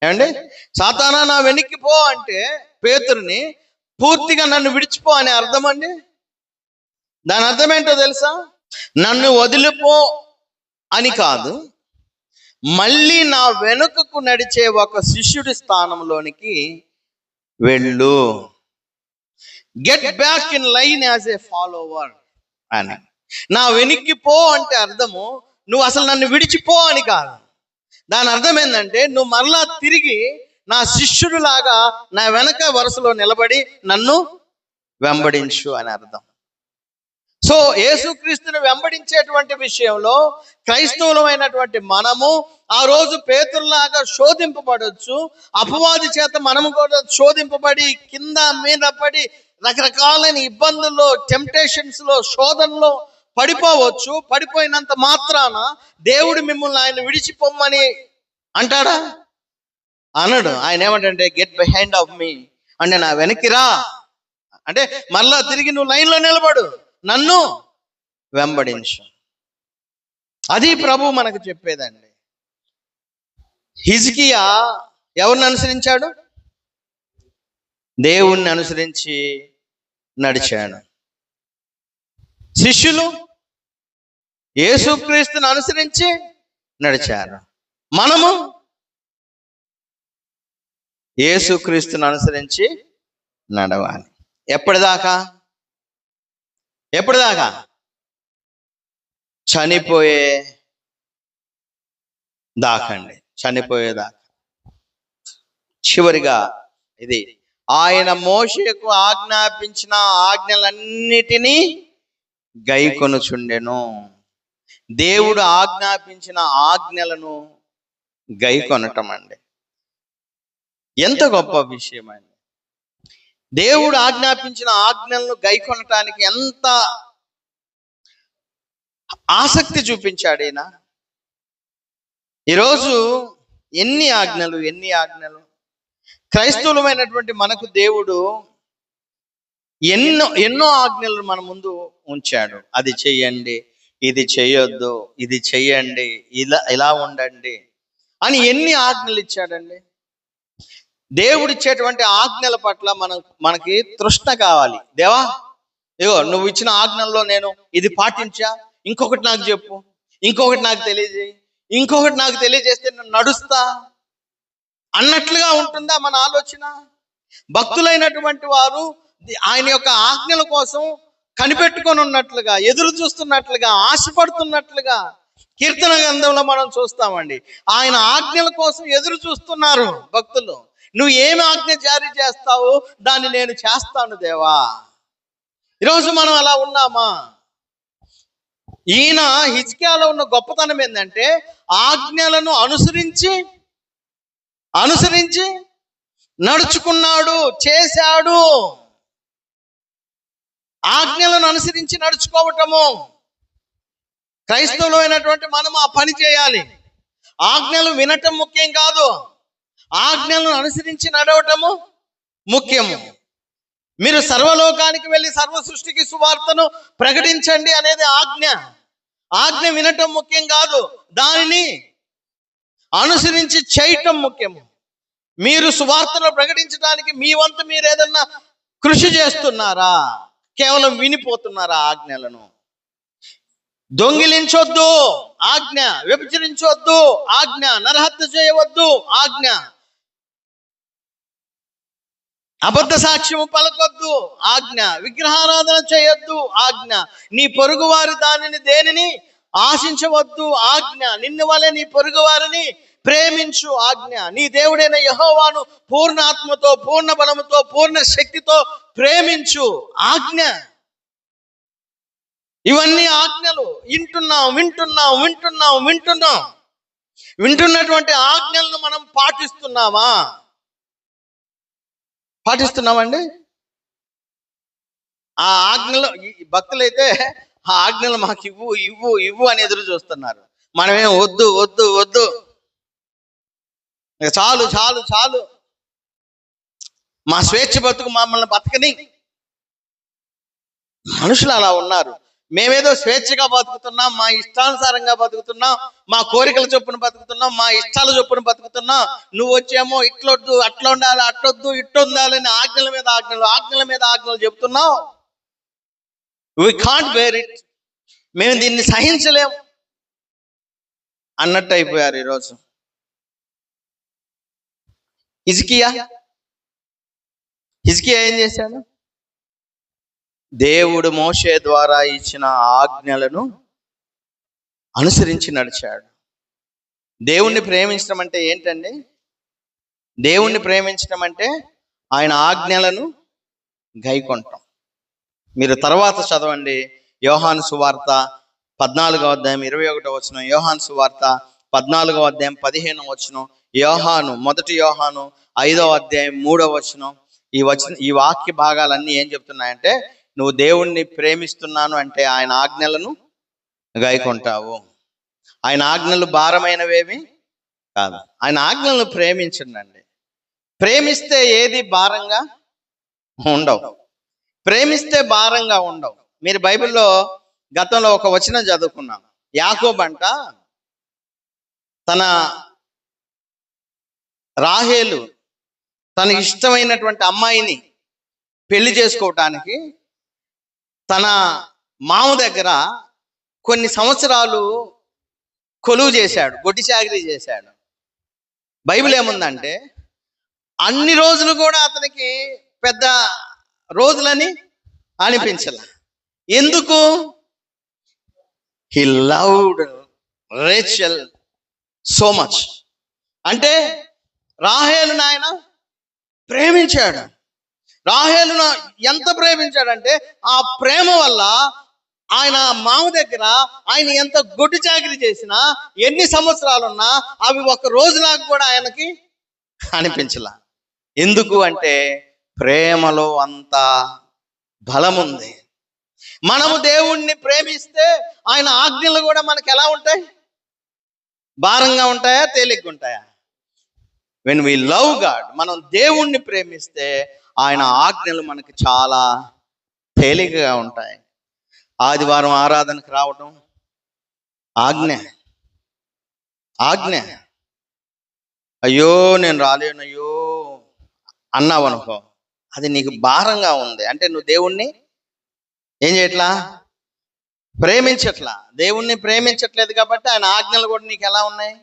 ఏమండి? సాతానా నా వెనక్కి పో అంటే పేతురుని పూర్తిగా నన్ను విడిచిపో అనే అర్థం అండి. దాని అర్థం ఏంటో తెలుసా? నన్ను వదిలిపో అని కాదు, మళ్ళీ నా వెనుకకు నడిచే ఒక శిష్యుడి స్థానంలోనికి వెళ్ళు. Get back in line as a follower అని. నా వెనక్కి పో అంటే అర్థము నువ్వు అసలు నన్ను విడిచిపో అని కాదు. దాని అర్థం ఏంటంటే నువ్వు మరలా తిరిగి నా శిష్యుడిలాగా నా వెనక వరుసలో నిలబడి నన్ను వెంబడించు అని అర్థం. సో యేసుక్రీస్తుని వెంబడించేటువంటి విషయంలో క్రైస్తవులమైనటువంటి మనము ఆ రోజు పేతురులాగా శోధింపబడవచ్చు. అపవాది చేత మనము కూడా శోధింపబడి కింద మీద పడి రకరకాలైన ఇబ్బందుల్లో, టెంప్టేషన్స్లో, శోధనలో పడిపోవచ్చు. పడిపోయినంత మాత్రాన దేవుడు మిమ్మల్ని ఆయన విడిచిపోమ్మని అంటాడా? అనడు. ఆయన ఏమంటే గెట్ బిహైండ్ ఆఫ్ మీ అంటే నా వెనక్కి రా అంటే మళ్ళా తిరిగి నువ్వు లైన్లో నిలబడు, నన్ను వెంబడించు. అది ప్రభు మనకు చెప్పేదండి. హిజ్కియా ఎవరిని అనుసరించాడు? దేవుణ్ణి అనుసరించి నడిచాడు. శిష్యులు యేసుక్రీస్తుని అనుసరించి నడిచారు. మనము యేసుక్రీస్తుని అనుసరించి నడవాలి. ఎప్పటిదాకా? చనిపోయే దాకండి, చనిపోయేదాకా. చివరిగా ఇది, ఆయన మోషేకు ఆజ్ఞాపించిన ఆజ్ఞలన్నిటినీ గైకొనుచుండెను. దేవుడు ఆజ్ఞాపించిన ఆజ్ఞలను గైకొనటం అండి ఎంత గొప్ప విషయం అండి. దేవుడు ఆజ్ఞాపించిన ఆజ్ఞలను గైకొనటానికి ఎంత ఆసక్తి చూపించాడు ఈయన. ఈరోజు ఎన్ని ఆజ్ఞలు క్రైస్తవులమైనటువంటి మనకు దేవుడు ఎన్నో ఆజ్ఞలను మన ముందు ఉంచాడు. అది చెయ్యండి, ఇది చెయ్యొద్దు, ఇది చెయ్యండి, ఇలా ఉండండి అని ఎన్ని ఆజ్ఞలు ఇచ్చాడండి. దేవుడు ఇచ్చేటువంటి ఆజ్ఞల పట్ల మనకి తృష్ణ కావాలి. దేవా, ఇగో నువ్వు ఇచ్చిన ఆజ్ఞల్లో నేను ఇది పాటించా, ఇంకొకటి నాకు చెప్పు, ఇంకొకటి నాకు తెలియజేయి, ఇంకొకటి నాకు తెలియజేస్తే నేను నడుస్తా అన్నట్లుగా ఉంటుందా మన ఆలోచన? భక్తులైనటువంటి వారు ఆయన యొక్క ఆజ్ఞల కోసం కనిపెట్టుకొని ఉన్నట్లుగా, ఎదురు చూస్తున్నట్లుగా, ఆశపడుతున్నట్లుగా కీర్తన గ్రంథంలో మనం చూస్తామండి. ఆయన ఆజ్ఞల కోసం ఎదురు చూస్తున్నారు భక్తులు. నువ్వు ఏమి ఆజ్ఞ జారీ చేస్తావో దాన్ని నేను చేస్తాను దేవా. ఈరోజు మనం అలా ఉన్నామా? ఈయన హిజ్కియాలో ఉన్న గొప్పతనం ఏంటంటే ఆజ్ఞలను అనుసరించి నడుచుకున్నాడు, చేశాడు. ఆజ్ఞలను అనుసరించి నడుచుకోవటము. క్రైస్తవులు అయినటువంటి మనం ఆ పని చేయాలి. ఆజ్ఞలు వినటం ముఖ్యం కాదు, ఆజ్ఞలను అనుసరించి నడవటము ముఖ్యము. మీరు సర్వలోకానికి వెళ్ళి సర్వ సృష్టికి సువార్తను ప్రకటించండి అనేది ఆజ్ఞ వినటం ముఖ్యం కాదు, దానిని అనుసరించి చేయటం ముఖ్యము. మీరు సువార్తను ప్రకటించడానికి మీ వంతు మీరు ఏదన్నా కృషి చేస్తున్నారా? కేవలం వినిపోతున్నారా ఆజ్ఞలను? దొంగిలించొద్దు ఆజ్ఞ, వ్యభిచరించొద్దు ఆజ్ఞ, నరహత్య చేయవద్దు ఆజ్ఞ, అబద్ధ సాక్ష్యము పలకొద్దు ఆజ్ఞ, విగ్రహారాధన చేయొద్దు ఆజ్ఞ, నీ పొరుగు వారి దేనిని ఆశించవద్దు ఆజ్ఞ, నిన్ను వలె నీ పొరుగు వారిని ప్రేమించు ఆజ్ఞ, నీ దేవుడైన యెహోవాను పూర్ణ ఆత్మతో, పూర్ణ బలముతో, పూర్ణ శక్తితో ప్రేమించు ఆజ్ఞ. ఇవన్నీ ఆజ్ఞలు. వింటున్నటువంటి ఆజ్ఞలను మనం పాటిస్తున్నామండి. ఆ ఆజ్ఞలు, భక్తులైతే ఆ ఆజ్ఞలు మాకు ఇవ్వు అని ఎదురు చూస్తున్నారు. మనమేం వద్దు, చాలు, మా స్వేచ్ఛ బతుకు మమ్మల్ని బతకని. మనుషులు అలా ఉన్నారు. మేమేదో స్వేచ్ఛగా బతుకుతున్నాం, మా ఇష్టానుసారంగా బతుకుతున్నాం, మా కోరికల చొప్పున బతుకుతున్నాం, మా ఇష్టాల చొప్పున బతుకుతున్నాం. నువ్వు వచ్చేమో ఇట్లొద్దు, అట్లా ఉండాలి, అట్టొద్దు, ఇట్టు ఉండాలని ఆజ్ఞల మీద ఆజ్ఞలు చెప్తున్నావు. వి కాంట్ బేర్ ఇట్, మేము దీన్ని సహించలేం అన్నట్టు అయిపోయారు ఈరోజు. హిజ్కియా ఏం చేశాడు? దేవుడు మోషే ద్వారా ఇచ్చిన ఆజ్ఞలను అనుసరించి నడిచాడు. దేవుణ్ణి ప్రేమించడం అంటే ఏంటండి? దేవుణ్ణి ప్రేమించడం అంటే ఆయన ఆజ్ఞలను గైకొనటం. మీరు తర్వాత చదవండి, యోహాను సువార్త 14వ అధ్యాయం 21వ వచనం, యోహాను సువార్త 14వ అధ్యాయం 15వ వచనం, మొదటి యోహాను 5వ అధ్యాయం 3వ వచనం. ఈ వాక్య భాగాలన్నీ ఏం చెప్తున్నాయంటే, నువ్వు దేవుణ్ణి ప్రేమిస్తున్నాను అంటే ఆయన ఆజ్ఞలను గైకొంటావు. ఆయన ఆజ్ఞలు భారమైనవేవి కాదు. ఆయన ఆజ్ఞలను ప్రేమించండి. ప్రేమిస్తే ఏది భారంగా ఉండవు. మీరు బైబిల్లో గతంలో ఒక వచనం చదువుకున్నాం. యాకోబంట తన రాహేలు తనకి ఇష్టమైనటువంటి అమ్మాయిని పెళ్లి చేసుకోవటానికి తన మామ దగ్గర కొన్ని సంవత్సరాలు కొలువు చేశాడు, గొడ్డి చాకిరీ చేశాడు. బైబిల్ ఏముందంటే అన్ని రోజులు కూడా అతనికి పెద్ద రోజులని అనిపించాల. ఎందుకు? He loved Rachel so much. అంటే రాహేలును ఆయన ప్రేమించాడు. రాహేలును ఎంత ప్రేమించాడంటే ఆ ప్రేమ వల్ల ఆయన మామ దగ్గర ఆయన ఎంత గొడ్డు చాకిరీ చేసినా, ఎన్ని సంవత్సరాలున్నా అవి ఒక రోజులాగా కూడా ఆయనకి అనిపించలా. ఎందుకు అంటే ప్రేమలో అంత బలం ఉంది. మనము దేవుణ్ణి ప్రేమిస్తే ఆయన ఆజ్ఞలు కూడా మనకు ఎలా ఉంటాయి? భారంగా ఉంటాయా, తేలిగ్గా ఉంటాయా? వెన్ వి లవ్ గాడ్, మనం దేవుణ్ణి ప్రేమిస్తే ఆయన ఆజ్ఞలు మనకి చాలా తేలికగా ఉంటాయి. ఆదివారం ఆరాధనకు రావటం ఆజ్ఞ. ఆజ్ఞ. అయ్యో నేను రాలేను అయ్యో అన్నావు అనుకో, అది నీకు భారంగా ఉంది అంటే నువ్వు దేవుణ్ణి ఏం చేయట్లా? ప్రేమించట్లా. దేవుణ్ణి ప్రేమించట్లేదు కాబట్టి ఆయన ఆజ్ఞలు కూడా నీకు ఎలా ఉన్నాయి?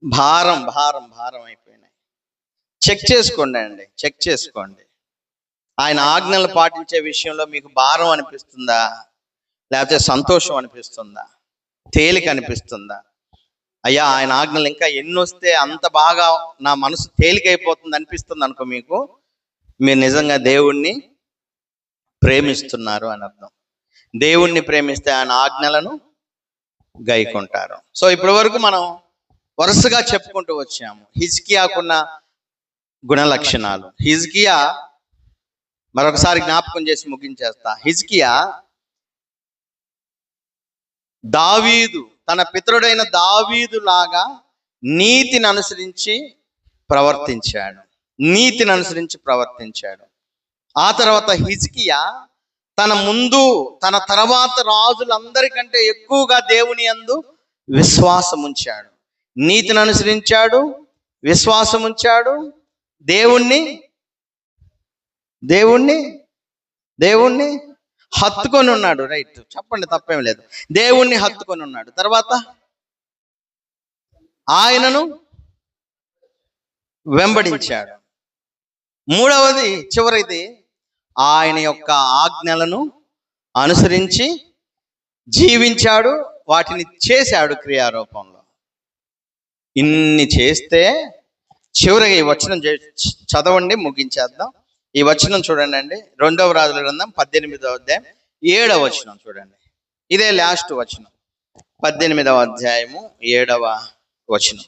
భారం భారం భారం అయిపోయినాయి. చెక్ చేసుకోండి అండి, చెక్ చేసుకోండి. ఆయన ఆజ్ఞలు పాటించే విషయంలో మీకు భారం అనిపిస్తుందా, లేకపోతే సంతోషం అనిపిస్తుందా, తేలిక అనిపిస్తుందా? అయ్యా ఆయన ఆజ్ఞలు ఇంకా ఎన్ని వస్తే అంత బాగా నా మనసు తేలికైపోతుంది అనిపిస్తుంది అనుకో, మీకు మీరు నిజంగా దేవుణ్ణి ప్రేమిస్తున్నారు అని అర్థం. దేవుణ్ణి ప్రేమిస్తే ఆయన ఆజ్ఞలను గైకుంటారు. సో ఇప్పటి వరకు మనం వరుసగా చెప్పుకుంటూ వచ్చాము హిజ్కియాకున్న గుణ లక్షణాలు. హిజ్కియా మరొకసారి జ్ఞాపకం చేసి ముగించేస్తా. హిజ్కియా దావీదు, తన పితరుడైన దావీదు లాగా నీతిని అనుసరించి ప్రవర్తించాడు. నీతిని అనుసరించి ప్రవర్తించాడు. ఆ తర్వాత హిజ్కియా తన ముందు తన తర్వాత రాజులందరికంటే ఎక్కువగా దేవుని యందు విశ్వాసం ఉంచాడు. నీతిని అనుసరించాడు, విశ్వాసం ఉంచాడు, దేవుణ్ణి దేవుణ్ణి దేవుణ్ణి హత్తుకొని ఉన్నాడు. రైట్, చెప్పండి, తప్పేం లేదు. దేవుణ్ణి హత్తుకొని ఉన్నాడు. తర్వాత ఆయనను వెంబడించాడు. మూడవది, చివరిది, ఆయన యొక్క ఆజ్ఞలను అనుసరించి జీవించాడు, వాటిని చేశాడు క్రియారూపంలో. ఇన్ని చేస్తే చివరిగా ఈ వచనం చదవండి, ముగించేద్దాం. ఈ వచనం చూడండి అండి, 2వ రాజుల గ్రంథం 18వ అధ్యాయం 7వ వచనం చూడండి. ఇదే లాస్ట్ వచనం, 18వ అధ్యాయము 7వ వచనం.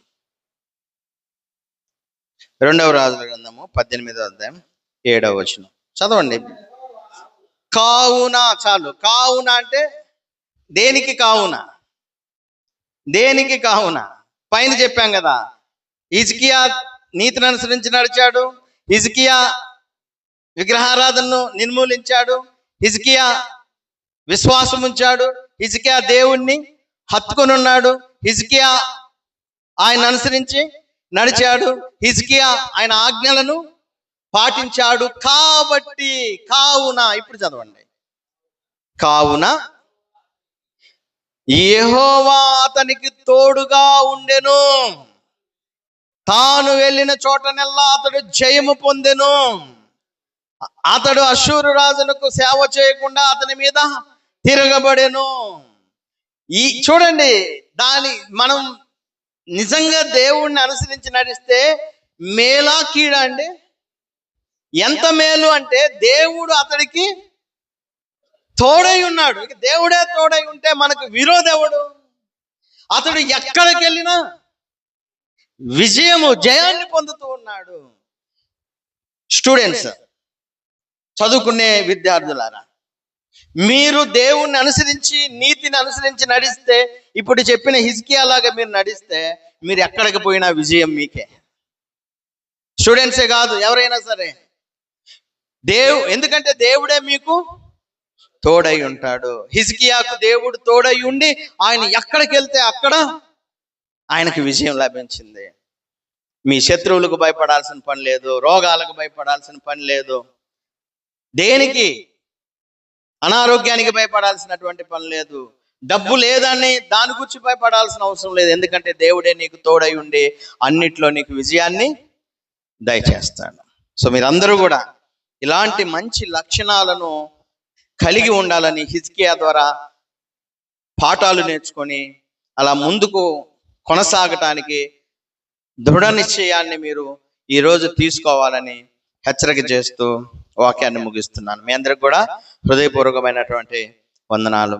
2వ రాజుల గ్రంథము 18వ అధ్యాయం 7వ వచనం చదవండి. కావున, చాలు. కావున అంటే దేనికి కావున? దేనికి కావున? పైన చెప్పాం కదా, హిజ్కియా నీతిని అనుసరించి నడిచాడు, హిజ్కియా విగ్రహారాధనను నిర్మూలించాడు, హిజ్కియా విశ్వాసం ఉంచాడు, హిజ్కియా దేవుణ్ణి హత్తుకొని ఉన్నాడు, హిజ్కియా ఆయన అనుసరించి నడిచాడు, హిజ్కియా ఆయన ఆజ్ఞలను పాటించాడు. కాబట్టి కావున, ఇప్పుడు చదవండి. కావున యెహోవా అతనికి తోడుగా ఉండెను, తాను వెళ్ళిన చోటనెల్లా అతడు జయము పొందెను, అతడు అష్షూరు రాజునకు సేవ చేయకుండా అతని మీద తిరగబడెను. ఈ చూడండి, మనం నిజంగా దేవుణ్ణి అనుసరించి నడిస్తే మేలా కీడా అండి? ఎంత మేలు అంటే దేవుడు అతడికి తోడై ఉన్నాడు. దేవుడే తోడై ఉంటే మనకు విరోధెవడు? అతడు ఎక్కడికి వెళ్ళినా జయాన్ని పొందుతూ ఉన్నాడు. స్టూడెంట్స్, చదువుకునే విద్యార్థులారా, మీరు దేవుణ్ణి అనుసరించి నీతిని అనుసరించి నడిస్తే, ఇప్పుడు చెప్పిన హిజ్కియా లాగా మీరు నడిస్తే, మీరు ఎక్కడికి పోయినా విజయం మీకే. స్టూడెంట్సే కాదు, ఎవరైనా సరే. ఎందుకంటే దేవుడే మీకు తోడై ఉంటాడు. హిజ్కియాకు దేవుడు తోడై ఉండి ఆయన ఎక్కడికి వెళ్తే అక్కడ ఆయనకి విజయం లభించింది. మీ శత్రువులకు భయపడాల్సిన పని లేదు, రోగాలకు భయపడాల్సిన పని లేదు, దేనికి అనారోగ్యానికి భయపడాల్సినటువంటి పని లేదు, డబ్బు లేదని దాని గురించి భయపడాల్సిన అవసరం లేదు. ఎందుకంటే దేవుడే నీకు తోడై ఉండి అన్నిట్లో నీకు విజయాన్ని దయచేస్తాడు. సో మీరందరూ కూడా ఇలాంటి మంచి లక్షణాలను కలిగి ఉండాలని హిజ్కియా ద్వారా పాఠాలు నేర్చుకొని అలా ముందుకు కొనసాగటానికి దృఢ నిశ్చయాన్ని మీరు ఈరోజు తీసుకోవాలని హెచ్చరిక చేస్తూ వాక్యాన్ని ముగిస్తున్నాను. మీ అందరికి కూడా హృదయపూర్వకమైనటువంటి వందనాలు.